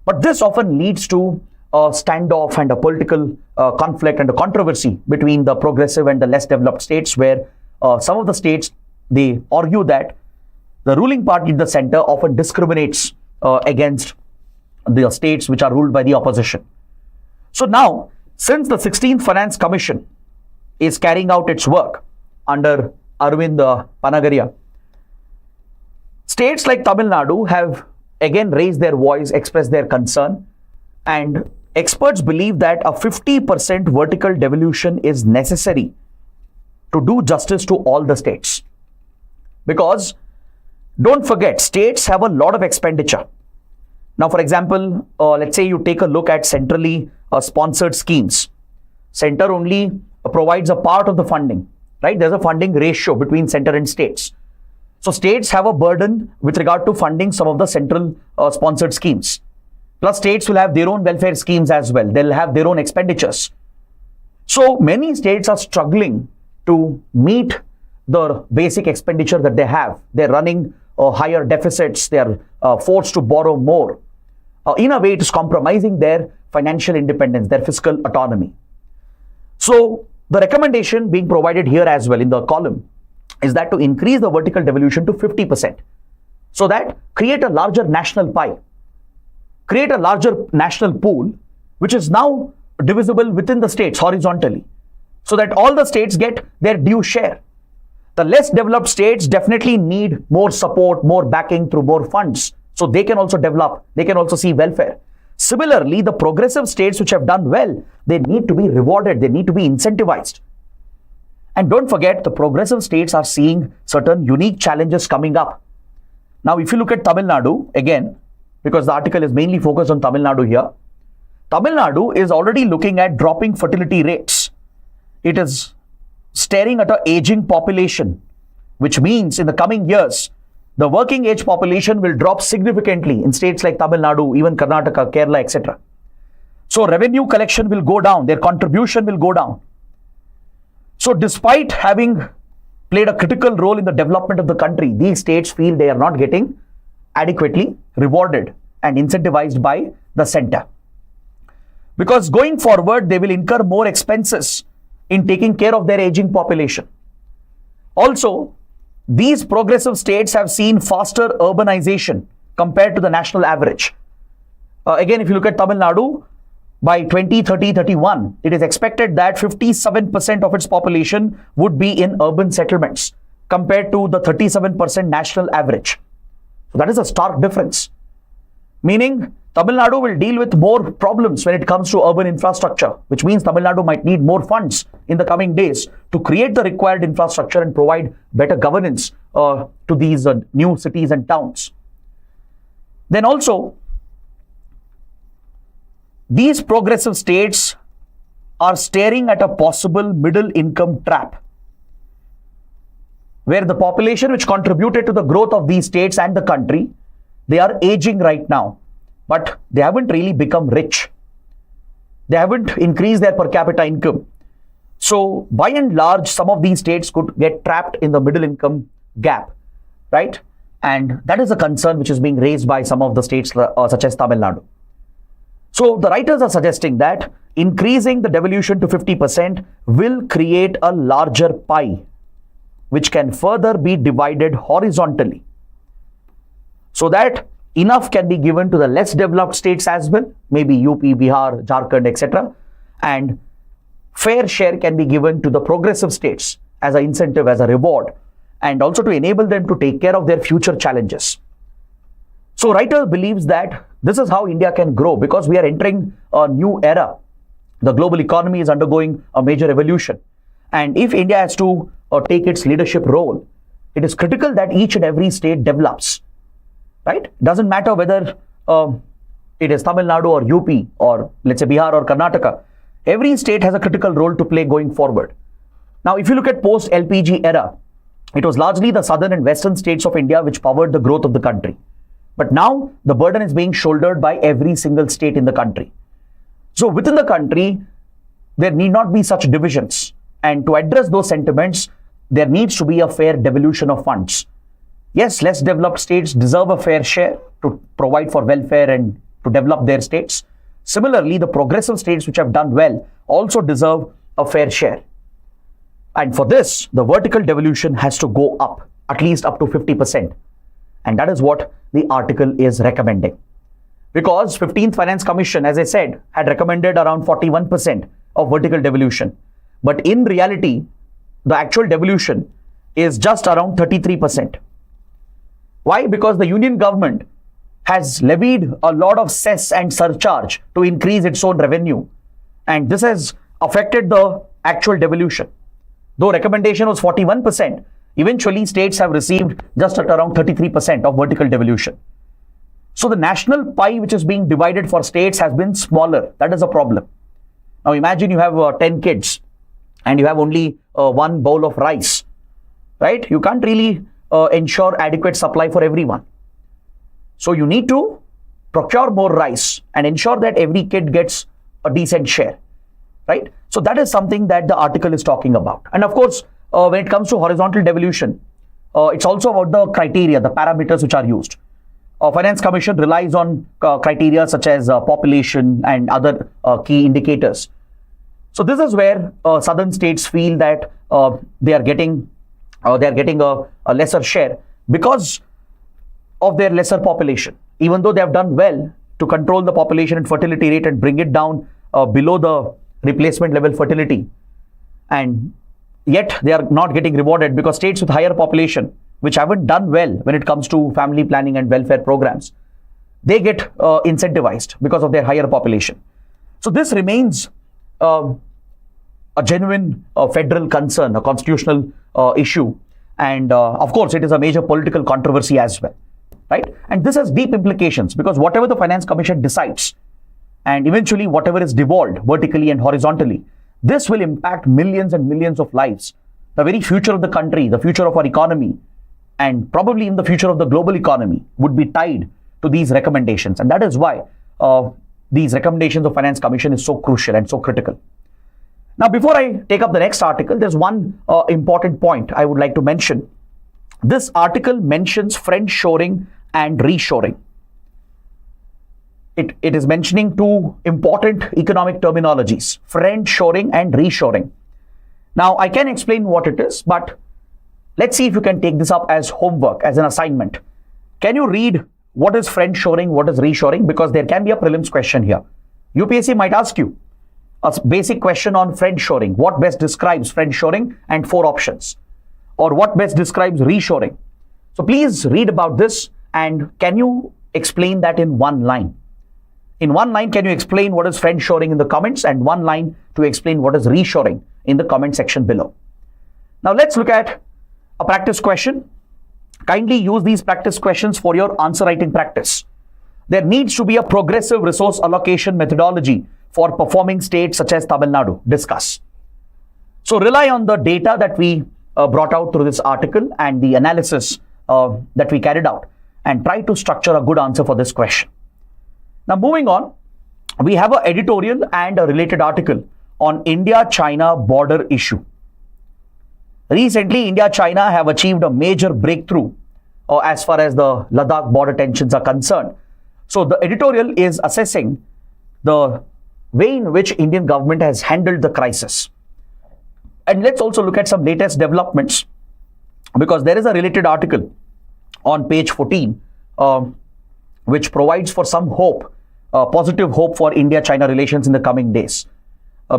But this often leads to a standoff and a political conflict and a controversy between the progressive and the less developed states, where some of the states, they argue that the ruling party in the center often discriminates against the states which are ruled by the opposition. So now, since the 16th Finance Commission is carrying out its work under Arvind Panagaria, states like Tamil Nadu have again raised their voice, expressed their concern, and experts believe that a 50% vertical devolution is necessary to do justice to all the states. Because don't forget, states have a lot of expenditure. Now, for example, let's say you take a look at centrally sponsored schemes. Center only provides a part of the funding, right? There's a funding ratio between center and states. So states have a burden with regard to funding some of the central sponsored schemes. Plus, states will have their own welfare schemes as well. They'll have their own expenditures. So many states are struggling to meet the basic expenditure that they have. They're running higher deficits. They're forced to borrow more. In a way, it is compromising their financial independence, their fiscal autonomy. So the recommendation being provided here as well in the column is that to increase the vertical devolution to 50%, so that create a larger national pie, create a larger national pool, which is now divisible within the states horizontally, so that all the states get their due share. The less developed states definitely need more support, more backing through more funds, so they can also develop, they can also see welfare. Similarly, the progressive states which have done well, they need to be rewarded, they need to be incentivized. And don't forget, the progressive states are seeing certain unique challenges coming up. Now, if you look at Tamil Nadu, again, because the article is mainly focused on Tamil Nadu here, Tamil Nadu is already looking at dropping fertility rates. It is staring at an aging population, which means in the coming years, the working age population will drop significantly in states like Tamil Nadu, even Karnataka, Kerala, etc. So revenue collection will go down, their contribution will go down. So despite having played a critical role in the development of the country, these states feel they are not getting adequately rewarded and incentivized by the center. Because going forward, they will incur more expenses in taking care of their aging population. Also, these progressive states have seen faster urbanization compared to the national average. Again, if you look at Tamil Nadu, by 2030-31, it is expected that 57% of its population would be in urban settlements compared to the 37% national average. So that is a stark difference. Meaning, Tamil Nadu will deal with more problems when it comes to urban infrastructure, which means Tamil Nadu might need more funds in the coming days to create the required infrastructure and provide better governance to these new cities and towns. Then also, these progressive states are staring at a possible middle income trap, where the population which contributed to the growth of these states and the country, they are aging right now, but they haven't really become rich. They haven't increased their per capita income. So by and large, some of these states could get trapped in the middle income gap, right? And that is a concern which is being raised by some of the states such as Tamil Nadu. So the writers are suggesting that increasing the devolution to 50% will create a larger pie, which can further be divided horizontally, so that enough can be given to the less developed states as well, maybe UP, Bihar, Jharkhand, etc. And fair share can be given to the progressive states as an incentive, as a reward, and also to enable them to take care of their future challenges. So writer believes that this is how India can grow, because we are entering a new era. The global economy is undergoing a major evolution. And if India has to take its leadership role, it is critical that each and every state develops, right? It doesn't matter whether it is Tamil Nadu or UP or let's say Bihar or Karnataka. Every state has a critical role to play going forward. Now, if you look at post-LPG era, it was largely the southern and western states of India which powered the growth of the country. But now the burden is being shouldered by every single state in the country. So within the country, there need not be such divisions. And to address those sentiments, there needs to be a fair devolution of funds. Yes, less developed states deserve a fair share to provide for welfare and to develop their states. Similarly, the progressive states which have done well also deserve a fair share. And for this, the vertical devolution has to go up, at least up to 50%. And that is what the article is recommending. Because 15th Finance Commission, as I said, had recommended around 41% of vertical devolution. But in reality, the actual devolution is just around 33%. Why? Because the union government has levied a lot of cess and surcharge to increase its own revenue. And this has affected the actual devolution. Though recommendation was 41%, eventually states have received just at around 33% of vertical devolution. So the national pie which is being divided for states has been smaller. That is a problem. Now imagine you have 10 kids and you have only one bowl of rice, right? You can't really ensure adequate supply for everyone. So you need to procure more rice and ensure that every kid gets a decent share, right? So that is something that the article is talking about. And of course, when it comes to horizontal devolution, it's also about the criteria, the parameters which are used. Finance Commission relies on criteria such as population and other key indicators. So this is where southern states feel that they are getting a lesser share because of their lesser population. Even though they have done well to control the population and fertility rate and bring it down below the replacement level fertility, and yet they are not getting rewarded because states with higher population, which haven't done well when it comes to family planning and welfare programs, they get incentivized because of their higher population. So this remains a genuine federal concern, a constitutional issue. And of course, it is a major political controversy as well, right? And this has deep implications because whatever the Finance Commission decides, and eventually whatever is devolved vertically and horizontally, this will impact millions and millions of lives. The very future of the country, the future of our economy, and probably in the future of the global economy would be tied to these recommendations. And that is why these recommendations of Finance Commission is so crucial and so critical. Now, before I take up the next article, there's one important point I would like to mention. This article mentions friendshoring and reshoring. It is mentioning two important economic terminologies, friendshoring and reshoring. Now, I can explain what it is, but let's see if you can take this up as homework, as an assignment. Can you read what is friend shoring, what is reshoring, because there can be a prelims question here. UPSC might ask you a basic question on friend shoring. What best describes friend shoring, and 4 options. Or what best describes reshoring. So please read about this, and can you explain that in 1 line? In 1 line, can you explain what is friend shoring in the comments, and 1 line to explain what is reshoring in the comment section below. Now let's look at a practice question. Kindly use these practice questions for your answer writing practice. There needs to be a progressive resource allocation methodology for performing states such as Tamil Nadu. Discuss. So rely on the data that we brought out through this article and the analysis that we carried out, and try to structure a good answer for this question. Now moving on, we have an editorial and a related article on India-China border issue. Recently, India-China have achieved a major breakthrough as far as the Ladakh border tensions are concerned. So the editorial is assessing the way in which Indian government has handled the crisis. And let's also look at some latest developments, because there is a related article on page 14 which provides for some hope, positive hope for India-China relations in the coming days.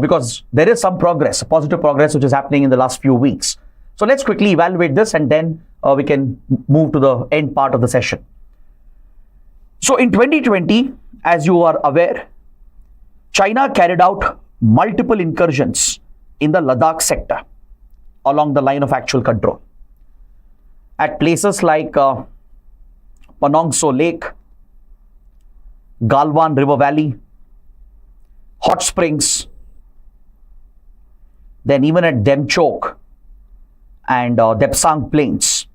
Because there is some progress, positive progress, which is happening in the last few weeks. So let's quickly evaluate this, and then we can move to the end part of the session. So in 2020, as you are aware, China carried out multiple incursions in the Ladakh sector along the line of actual control. At places like Panong So Lake, Galwan River Valley, Hot Springs, then even at Demchok and Depsang Plains.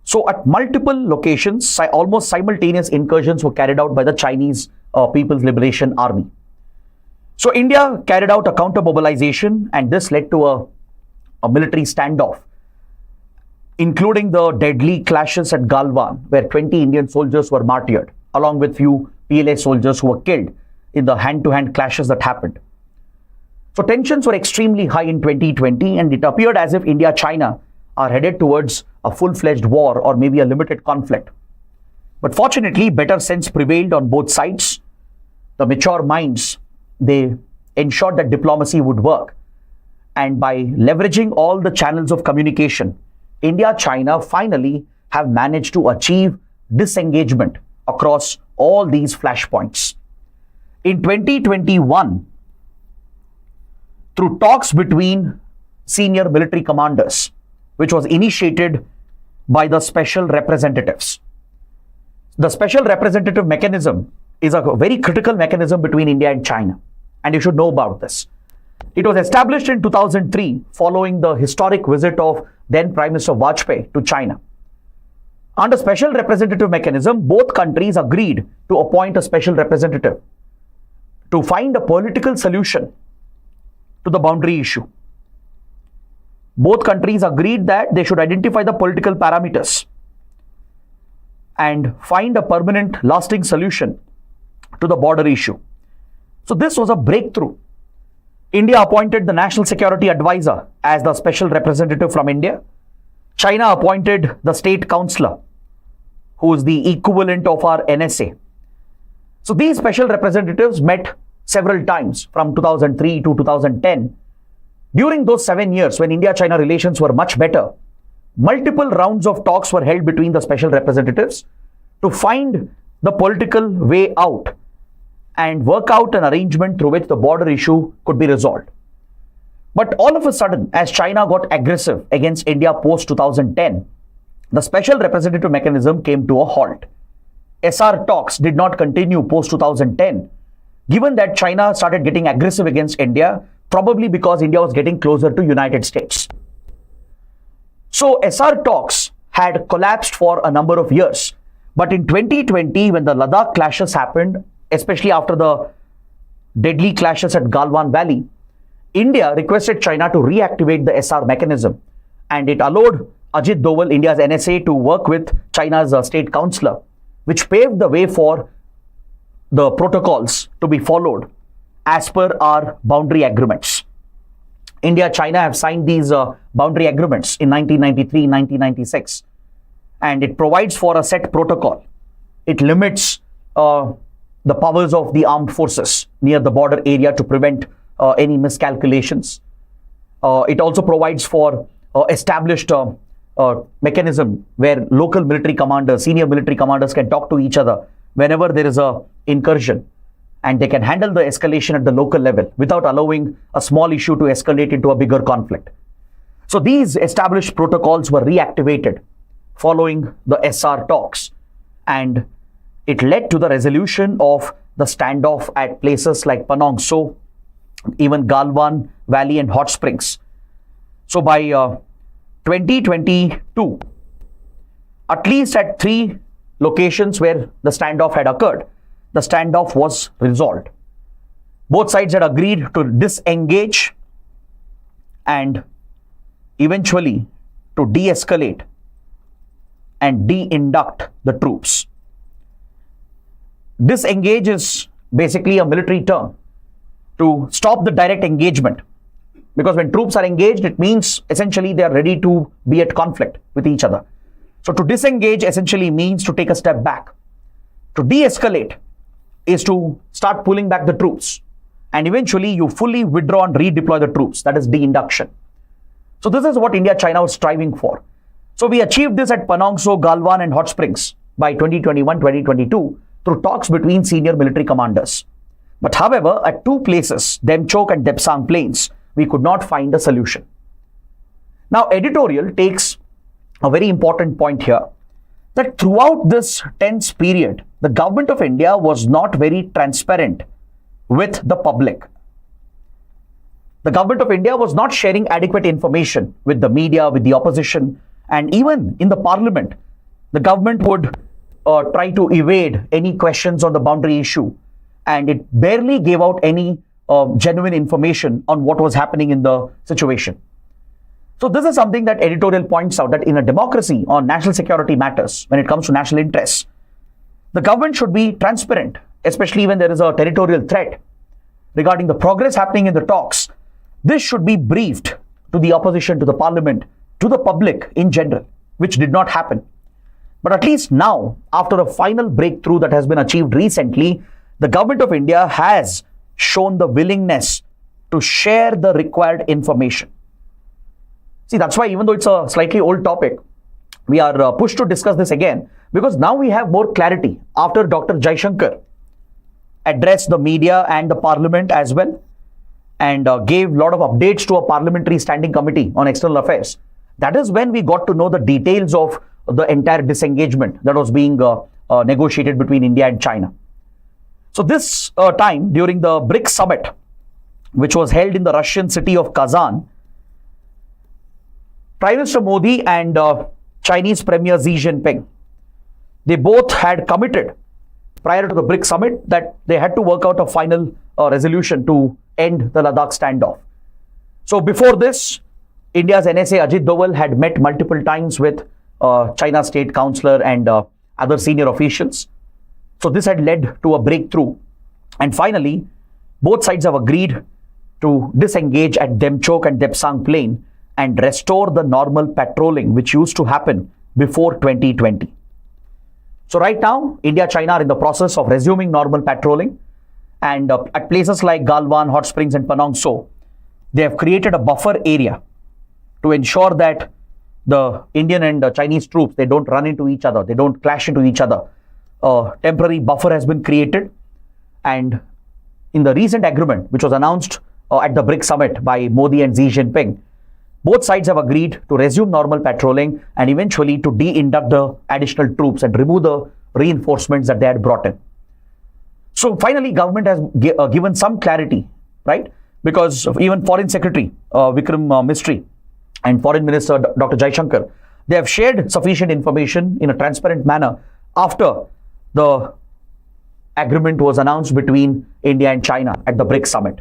So at multiple locations, almost simultaneous incursions were carried out by the Chinese People's Liberation Army. So India carried out a counter mobilization, and this led to a military standoff, including the deadly clashes at Galwan, where 20 Indian soldiers were martyred, along with few PLA soldiers who were killed in the hand-to-hand clashes that happened. So tensions were extremely high in 2020, and it appeared as if India-China are headed towards a full-fledged war or maybe a limited conflict. But fortunately, better sense prevailed on both sides. The mature minds, they ensured that diplomacy would work. And by leveraging all the channels of communication, India-China finally have managed to achieve disengagement across all these flashpoints. In 2021, through talks between senior military commanders, which was initiated by the special representatives. The special representative mechanism is a very critical mechanism between India and China, and you should know about this. It was established in 2003 following the historic visit of then Prime Minister Vajpayee to China. Under special representative mechanism, both countries agreed to appoint a special representative to find a political solution to the boundary issue. Both countries agreed that they should identify the political parameters and find a permanent, lasting solution to the border issue. So this was a breakthrough. India appointed the National Security Advisor as the special representative from India. China appointed the State Counselor, who is the equivalent of our NSA. So these special representatives met several times from 2003 to 2010. During those 7 years, when India-China relations were much better, multiple rounds of talks were held between the special representatives to find the political way out and work out an arrangement through which the border issue could be resolved. But all of a sudden, as China got aggressive against India post-2010, the special representative mechanism came to a halt. SR talks did not continue post-2010, given that China started getting aggressive against India, probably because India was getting closer to United States. So SR talks had collapsed for a number of years. But in 2020, when the Ladakh clashes happened, especially after the deadly clashes at Galwan Valley, India requested China to reactivate the SR mechanism, and it allowed Ajit Doval, India's NSA, to work with China's state counselor, which paved the way for the protocols to be followed as per our boundary agreements. India-China have signed these boundary agreements in 1993, 1996. and it provides for a set protocol. It limits the powers of the armed forces near the border area to prevent any miscalculations. It also provides for established mechanism where local military commanders, senior military commanders can talk to each other whenever there is a incursion, and they can handle the escalation at the local level without allowing a small issue to escalate into a bigger conflict. So these established protocols were reactivated following the SR talks, and it led to the resolution of the standoff at places like Panong So, even Galwan Valley and Hot Springs. So by 2022, at least at 3 locations where the standoff had occurred, the standoff was resolved. Both sides had agreed to disengage and eventually to de-escalate and de-induct the troops. Disengage is basically a military term to stop the direct engagement, because when troops are engaged, it means essentially they are ready to be at conflict with each other. So to disengage essentially means to take a step back. To de-escalate is to start pulling back the troops, and eventually you fully withdraw and redeploy the troops. That is de-induction. So this is what India-China was striving for. So we achieved this at Panong So, Galwan and Hot Springs by 2021-2022 through talks between senior military commanders. But however, at 2 places, Demchok and Depsang Plains, we could not find a solution. Now, editorial takes a very important point here, that throughout this tense period, the government of India was not very transparent with the public. The government of India was not sharing adequate information with the media, with the opposition, and even in the parliament, the government would try to evade any questions on the boundary issue, and it barely gave out any genuine information on what was happening in the situation. So this is something that editorial points out, that in a democracy on national security matters, when it comes to national interests, the government should be transparent, especially when there is a territorial threat regarding the progress happening in the talks. This should be briefed to the opposition, to the parliament, to the public in general, which did not happen. But at least now, after a final breakthrough that has been achieved recently, the government of India has shown the willingness to share the required information. See, that's why even though it's a slightly old topic, we are pushed to discuss this again, because now we have more clarity after Dr. Jaishankar addressed the media and the parliament as well, and gave a lot of updates to a parliamentary standing committee on external affairs. That is when we got to know the details of the entire disengagement that was being negotiated between India and China. So this time, during the BRICS summit, which was held in the Russian city of Kazan, Prime Minister Modi and Chinese Premier Xi Jinping, they both had committed prior to the BRICS summit that they had to work out a final resolution to end the Ladakh standoff. So before this, India's NSA Ajit Doval had met multiple times with China State Counselor and other senior officials. So this had led to a breakthrough. And finally, both sides have agreed to disengage at Demchok and Depsang Plain and restore the normal patrolling which used to happen before 2020. So right now, India-China are in the process of resuming normal patrolling. And at places like Galwan, Hot Springs and Panong So, they have created a buffer area to ensure that the Indian and Chinese troops, they don't run into each other, they don't clash into each other. A temporary buffer has been created, and in the recent agreement, which was announced at the BRICS summit by Modi and Xi Jinping, both sides have agreed to resume normal patrolling and eventually to de-induct the additional troops and remove the reinforcements that they had brought in. So finally, government has given some clarity, right? Because even Foreign Secretary Vikram Misri and Foreign Minister Dr. Jaishankar, they have shared sufficient information in a transparent manner after the agreement was announced between India and China at the BRICS summit.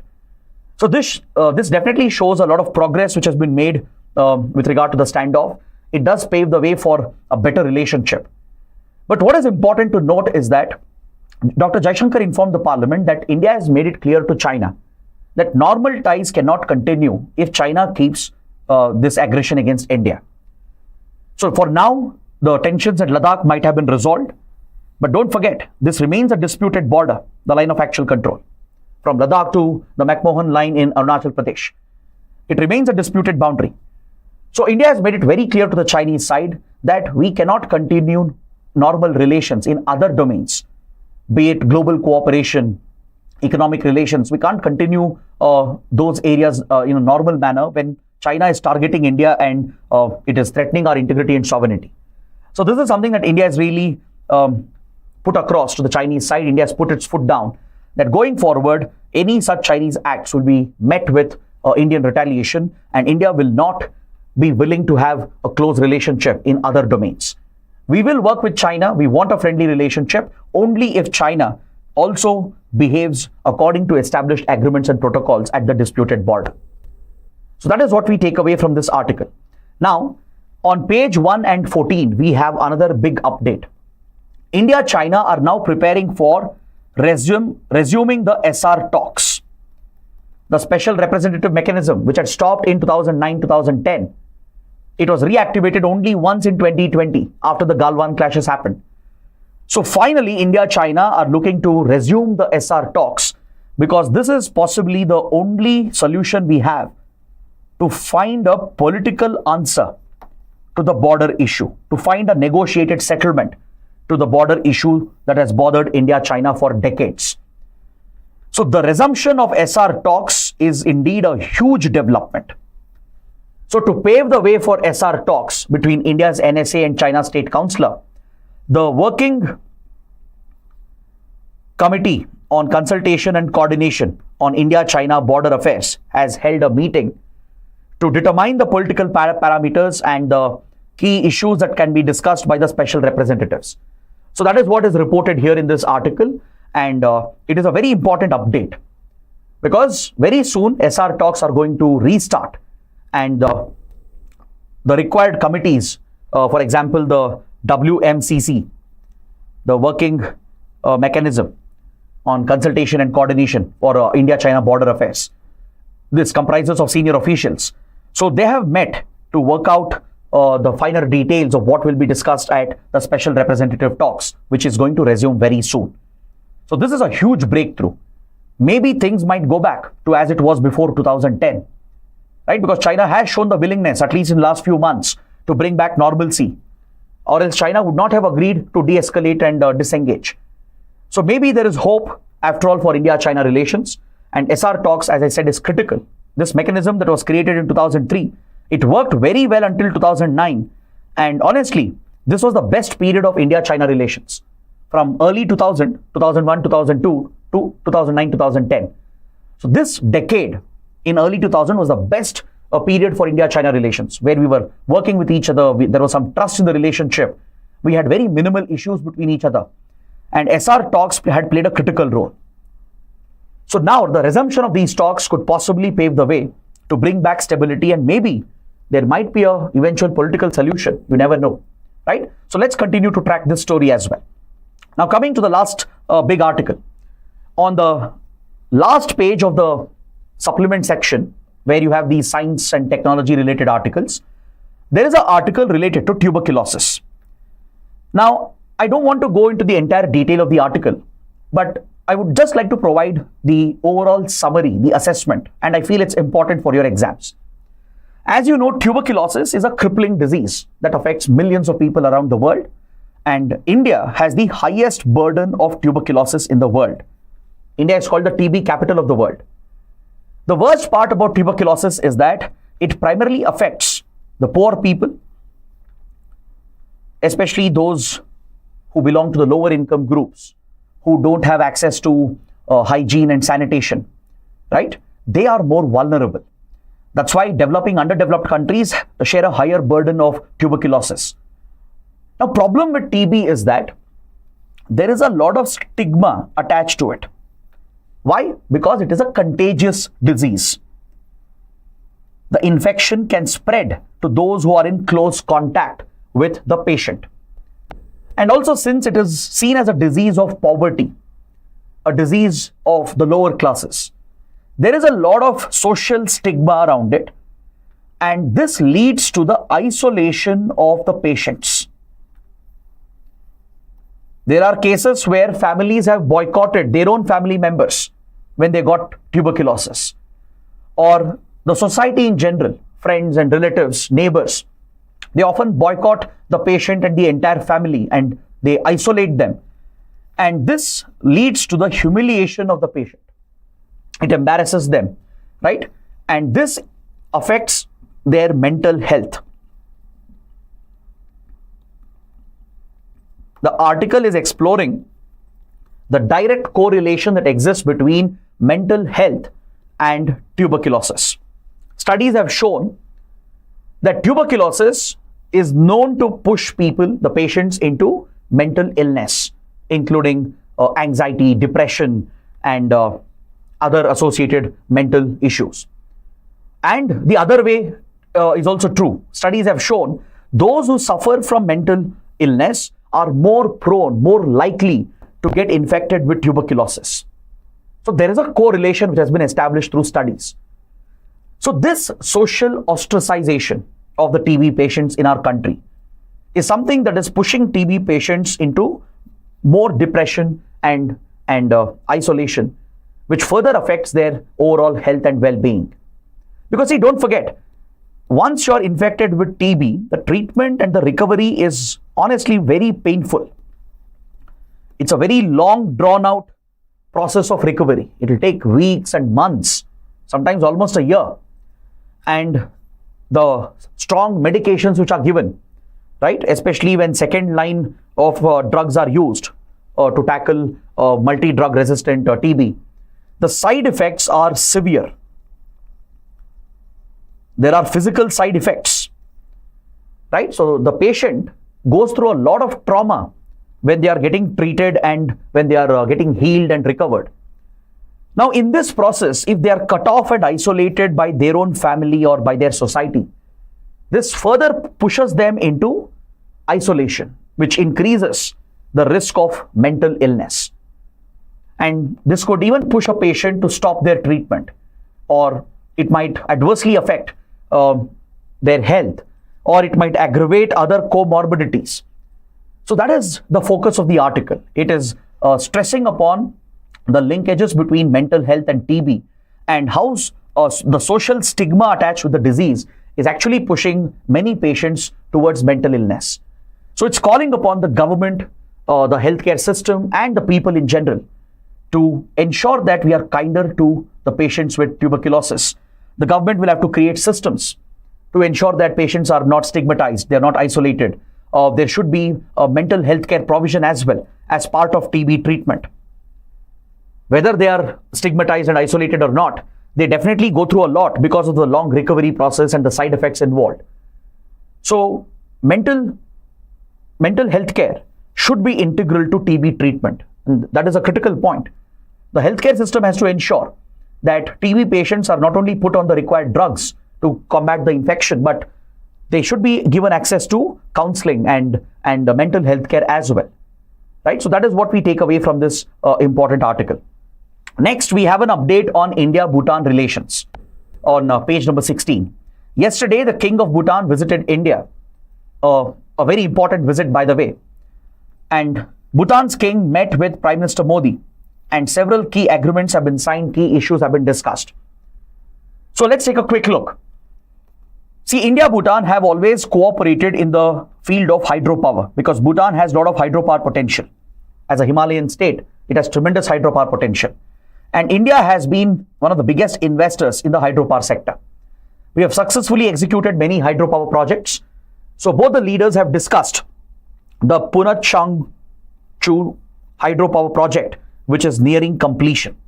So this definitely shows a lot of progress which has been made with regard to the standoff. It does pave the way for a better relationship. But what is important to note is that Dr. Jaishankar informed the parliament that India has made it clear to China that normal ties cannot continue if China keeps this aggression against India. So for now, the tensions at Ladakh might have been resolved. But don't forget, this remains a disputed border, the line of actual control, from Ladakh to the McMahon line in Arunachal Pradesh. It remains a disputed boundary. So India has made it very clear to the Chinese side that we cannot continue normal relations in other domains, be it global cooperation, economic relations. We can't continue those areas in a normal manner when China is targeting India and it is threatening our integrity and sovereignty. So this is something that India has really put across to the Chinese side. India has put its foot down that going forward, any such Chinese acts will be met with Indian retaliation, and India will not be willing to have a close relationship in other domains. We will work with China. We want a friendly relationship only if China also behaves according to established agreements and protocols at the disputed border. So that is what we take away from this article. Now, on page 1 and 14, we have another big update. India, China are now preparing for resuming the SR talks. The special representative mechanism, which had stopped in 2009-2010, it was reactivated only once in 2020 after the Galwan clashes happened. So finally, India, China are looking to resume the SR talks because this is possibly the only solution we have to find a political answer to the border issue, to find a negotiated settlement to the border issue that has bothered India, China for decades. So the resumption of SR talks is indeed a huge development. So to pave the way for SR talks between India's NSA and China's State Councillor, the Working Committee on Consultation and Coordination on India-China Border Affairs has held a meeting to determine the political parameters and the key issues that can be discussed by the special representatives. So that is what is reported here in this article, and it is a very important update because very soon SR talks are going to restart, and the required committees, for example, the WMCC, the Working Mechanism on Consultation and Coordination for India-China Border Affairs. This comprises of senior officials. So they have met to work out the finer details of what will be discussed at the special representative talks, which is going to resume very soon. So this is a huge breakthrough. Maybe things might go back to as it was before 2010, right? Because China has shown the willingness, at least in the last few months, to bring back normalcy, or else China would not have agreed to de-escalate and disengage. So maybe there is hope after all for India-China relations, and SR talks, as I said, is critical. This mechanism that was created in 2003, it worked very well until 2009, and honestly, this was the best period of India-China relations from early 2000, 2001, 2002 to 2009, 2010. So this decade in early 2000 was the best period for India-China relations, where we were working with each other. There was some trust in the relationship. We had very minimal issues between each other, and SR talks had played a critical role. So now the resumption of these talks could possibly pave the way to bring back stability, and maybe there might be an eventual political solution. You never know, right? So let's continue to track this story as well. Now coming to the last big article. On the last page of the supplement section, where you have these science and technology related articles, there is an article related to tuberculosis. Now, I don't want to go into the entire detail of the article, but I would just like to provide the overall summary, the assessment, and I feel it's important for your exams. As you know, tuberculosis is a crippling disease that affects millions of people around the world, and India has the highest burden of tuberculosis in the world. India is called the TB capital of the world. The worst part about tuberculosis is that it primarily affects the poor people, especially those who belong to the lower income groups, who don't have access to hygiene and sanitation, right? They are more vulnerable. That's why developing, underdeveloped countries share a higher burden of tuberculosis. Now, problem with TB is that there is a lot of stigma attached to it. Why? Because it is a contagious disease. The infection can spread to those who are in close contact with the patient. And also, since it is seen as a disease of poverty, a disease of the lower classes, there is a lot of social stigma around it, and this leads to the isolation of the patients. There are cases where families have boycotted their own family members when they got tuberculosis, or the society in general, friends and relatives, neighbors. They often boycott the patient and the entire family and they isolate them. And this leads to the humiliation of the patient. It embarrasses them, right? And this affects their mental health. The article is exploring the direct correlation that exists between mental health and tuberculosis. Studies have shown that tuberculosis is known to push people, the patients, into mental illness, including anxiety, depression, and other associated mental issues. And the other way is also true. Studies have shown those who suffer from mental illness are more prone, more likely to get infected with tuberculosis. So there is a correlation which has been established through studies. So this social ostracization of the TB patients in our country is something that is pushing TB patients into more depression and isolation, which further affects their overall health and well-being. Because see, don't forget, once you're infected with TB, the treatment and the recovery is honestly very painful. It's a very long, drawn-out process of recovery. It will take weeks and months, sometimes almost a year. And the strong medications which are given, right, especially when second line of drugs are used to tackle multi-drug resistant TB, the side effects are severe. There are physical side effects, right? So the patient goes through a lot of trauma when they are getting treated and when they are getting healed and recovered. Now, in this process, if they are cut off and isolated by their own family or by their society, this further pushes them into isolation, which increases the risk of mental illness. And this could even push a patient to stop their treatment, or it might adversely affect their health, or it might aggravate other comorbidities. So that is the focus of the article. It is stressing upon the linkages between mental health and TB and how the social stigma attached with the disease is actually pushing many patients towards mental illness. So it's calling upon the government, the healthcare system, and the people in general to ensure that we are kinder to the patients with tuberculosis. The government will have to create systems to ensure that patients are not stigmatized, they're not isolated. There should be a mental health care provision as well as part of TB treatment. Whether they are stigmatized and isolated or not, they definitely go through a lot because of the long recovery process and the side effects involved. So mental health care should be integral to TB treatment. And that is a critical point. The healthcare system has to ensure that TB patients are not only put on the required drugs to combat the infection, but they should be given access to counseling and mental health care as well, right? So that is what we take away from this important article. Next, we have an update on India-Bhutan relations on page number 16. Yesterday, the King of Bhutan visited India, a very important visit, by the way. And Bhutan's king met with Prime Minister Modi, and several key agreements have been signed, key issues have been discussed. So let's take a quick look. See, India-Bhutan have always cooperated in the field of hydropower because Bhutan has a lot of hydropower potential. As a Himalayan state, it has tremendous hydropower potential. And India has been one of the biggest investors in the hydropower sector. We have successfully executed many hydropower projects. So both the leaders have discussed the Punat Changchu hydropower project, which is nearing completion.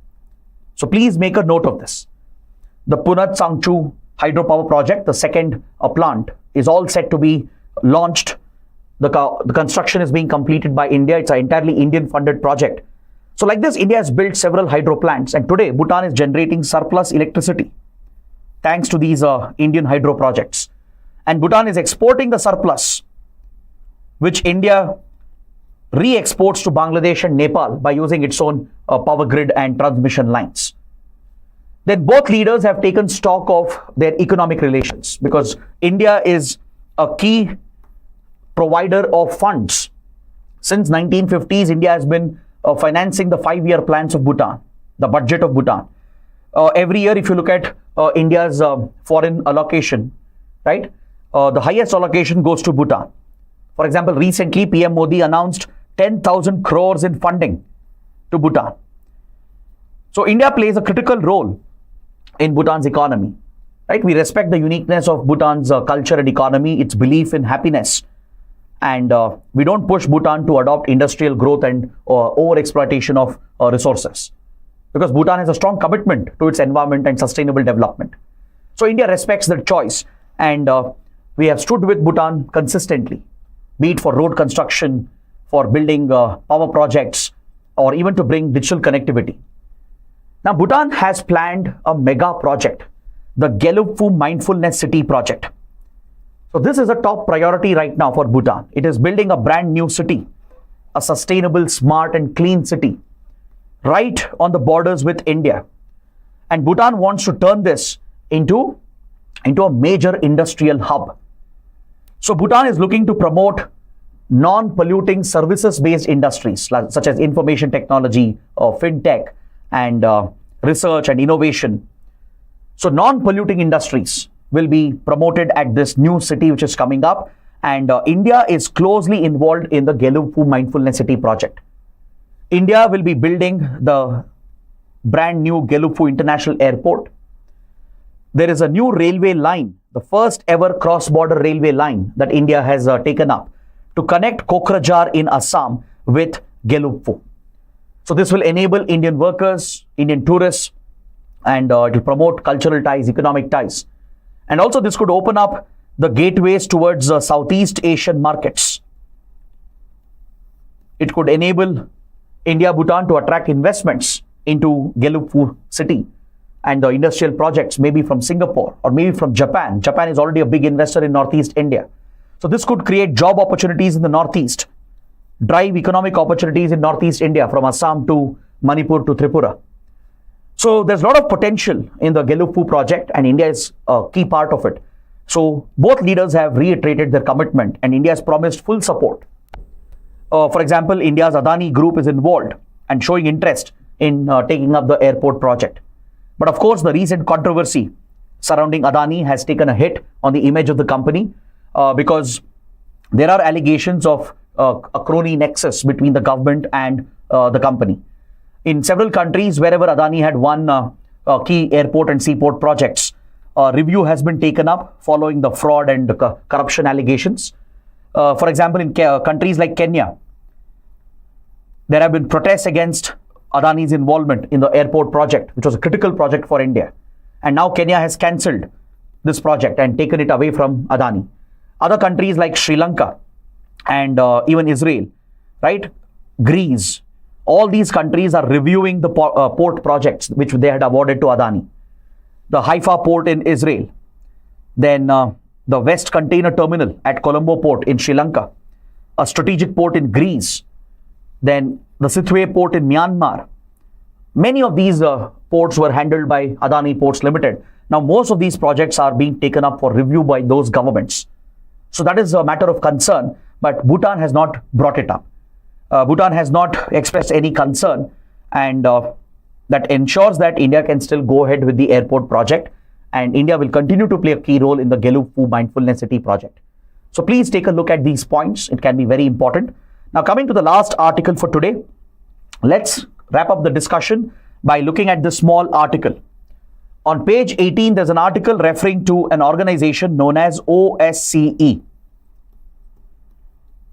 So please make a note of this. The Punat Changchu hydropower project, the second plant, is all set to be launched. The construction is being completed by India. It's an entirely Indian funded project. So like this, India has built several hydro plants, and today Bhutan is generating surplus electricity thanks to these Indian hydro projects. And Bhutan is exporting the surplus, which India re-exports to Bangladesh and Nepal by using its own power grid and transmission lines. Then both leaders have taken stock of their economic relations because India is a key provider of funds Since 1950s, India has been financing the 5-year plans of Bhutan, the budget of Bhutan. Every year, if you look at India's foreign allocation, right, the highest allocation goes to Bhutan. For example, recently, PM Modi announced 10,000 crores in funding to Bhutan. So India plays a critical role in Bhutan's economy, right? We respect the uniqueness of Bhutan's culture and economy, its belief in happiness. And we don't push Bhutan to adopt industrial growth and over-exploitation of resources, because Bhutan has a strong commitment to its environment and sustainable development. So India respects that choice, and we have stood with Bhutan consistently, be it for road construction, for building power projects, or even to bring digital connectivity. Now, Bhutan has planned a mega project, the Gelugpu Mindfulness City project. So this is a top priority right now for Bhutan. It is building a brand new city, a sustainable, smart and clean city, right on the borders with India. And Bhutan wants to turn this into a major industrial hub. So Bhutan is looking to promote non-polluting services-based industries such as information technology, fintech, and research and innovation. So non-polluting industries will be promoted at this new city which is coming up, and India is closely involved in the Gelugpu Mindfulness City project. India will be building the brand new Gelugpu International Airport. There is a new railway line, the first ever cross-border railway line that India has taken up to connect Kokrajhar in Assam with Gelugpu. So this will enable Indian workers, Indian tourists, and it will promote cultural ties, economic ties. And also this could open up the gateways towards Southeast Asian markets. It could enable India, Bhutan to attract investments into Gelugpu city and the industrial projects, maybe from Singapore or maybe from Japan. Japan is already a big investor in Northeast India. So this could create job opportunities in the Northeast, drive economic opportunities in Northeast India from Assam to Manipur to Tripura. So there's a lot of potential in the Gelugpu project, and India is a key part of it. So both leaders have reiterated their commitment, and India has promised full support. For example, India's Adani group is involved and showing interest in taking up the airport project. But of course, the recent controversy surrounding Adani has taken a hit on the image of the company because there are allegations of a crony nexus between the government and the company. In several countries, wherever Adani had won key airport and seaport projects, review has been taken up following the fraud and corruption allegations. For example, in countries like Kenya, there have been protests against Adani's involvement in the airport project, which was a critical project for India. And now Kenya has cancelled this project and taken it away from Adani. Other countries like Sri Lanka and even Israel, right? Greece, all these countries are reviewing the port projects which they had awarded to Adani. The Haifa port in Israel, then the West Container Terminal at Colombo port in Sri Lanka, a strategic port in Greece, then the Sitwe port in Myanmar. Many of these ports were handled by Adani Ports Limited. Now, most of these projects are being taken up for review by those governments. So that is a matter of concern, but Bhutan has not brought it up. Bhutan has not expressed any concern, and that ensures that India can still go ahead with the airport project, and India will continue to play a key role in the Gelugpu Mindfulness City project. So please take a look at these points. It can be very important. Now, coming to the last article for today, let's wrap up the discussion by looking at this small article. On page 18, there's an article referring to an organization known as OSCE.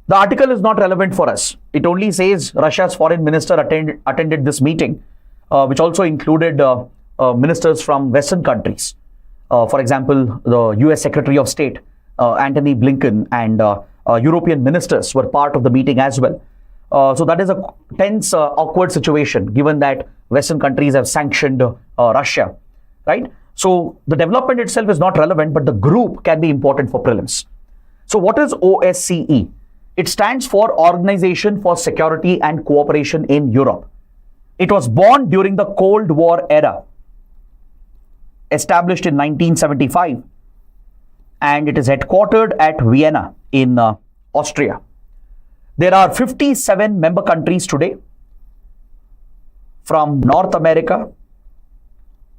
The article is not relevant for us. It only says Russia's foreign minister attended this meeting, which also included ministers from Western countries. For example, the US Secretary of State, Antony Blinken, and European ministers were part of the meeting as well. So that is a tense, awkward situation, given that Western countries have sanctioned Russia, right? So the development itself is not relevant, but the group can be important for prelims. So what is OSCE? It stands for Organization for Security and Cooperation in Europe. It was born during the Cold War era, established in 1975, and it is headquartered at Vienna in Austria. There are 57 member countries today from North America,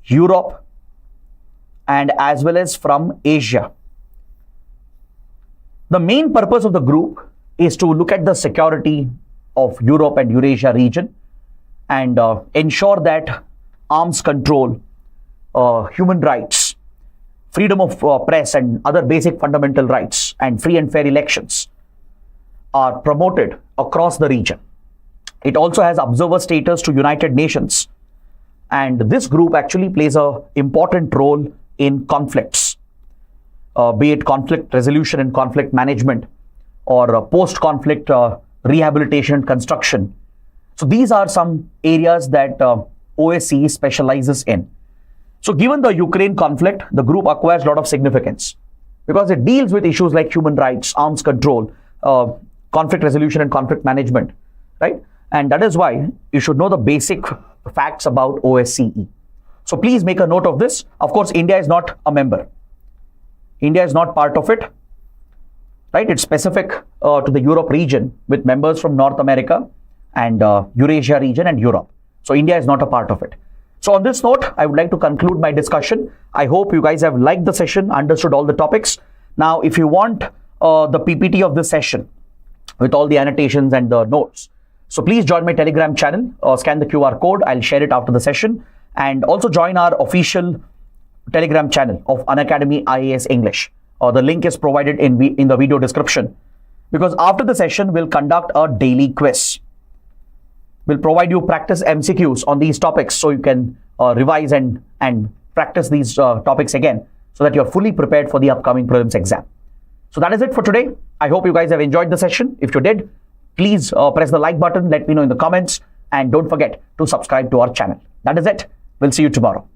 Europe, and as well as from Asia. The main purpose of the group is to look at the security of Europe and Eurasia region and ensure that arms control, human rights, freedom of press and other basic fundamental rights and free and fair elections are promoted across the region. It also has observer status to United Nations, and this group actually plays an important role in conflicts, be it conflict resolution and conflict management or post-conflict rehabilitation and construction. So these are some areas that OSCE specializes in. So given the Ukraine conflict, the group acquires a lot of significance because it deals with issues like human rights, arms control, conflict resolution and conflict management, right? And that is why you should know the basic facts about OSCE. So please make a note of this. Of course, India is not a member. India is not part of it, right? It's specific to the Europe region with members from North America and Eurasia region and Europe. So India is not a part of it. So on this note, I would like to conclude my discussion. I hope you guys have liked the session, understood all the topics. Now, if you want the PPT of this session with all the annotations and the notes, so please join my Telegram channel or scan the QR code. I'll share it after the session. And also join our official Telegram channel of Unacademy IAS English. The link is provided in the video description. Because after the session, we'll conduct a daily quiz. We'll provide you practice MCQs on these topics so you can revise and practice these topics again so that you're fully prepared for the upcoming prelims exam. So that is it for today. I hope you guys have enjoyed the session. If you did, please press the like button, let me know in the comments, and don't forget to subscribe to our channel. That is it. We'll see you tomorrow.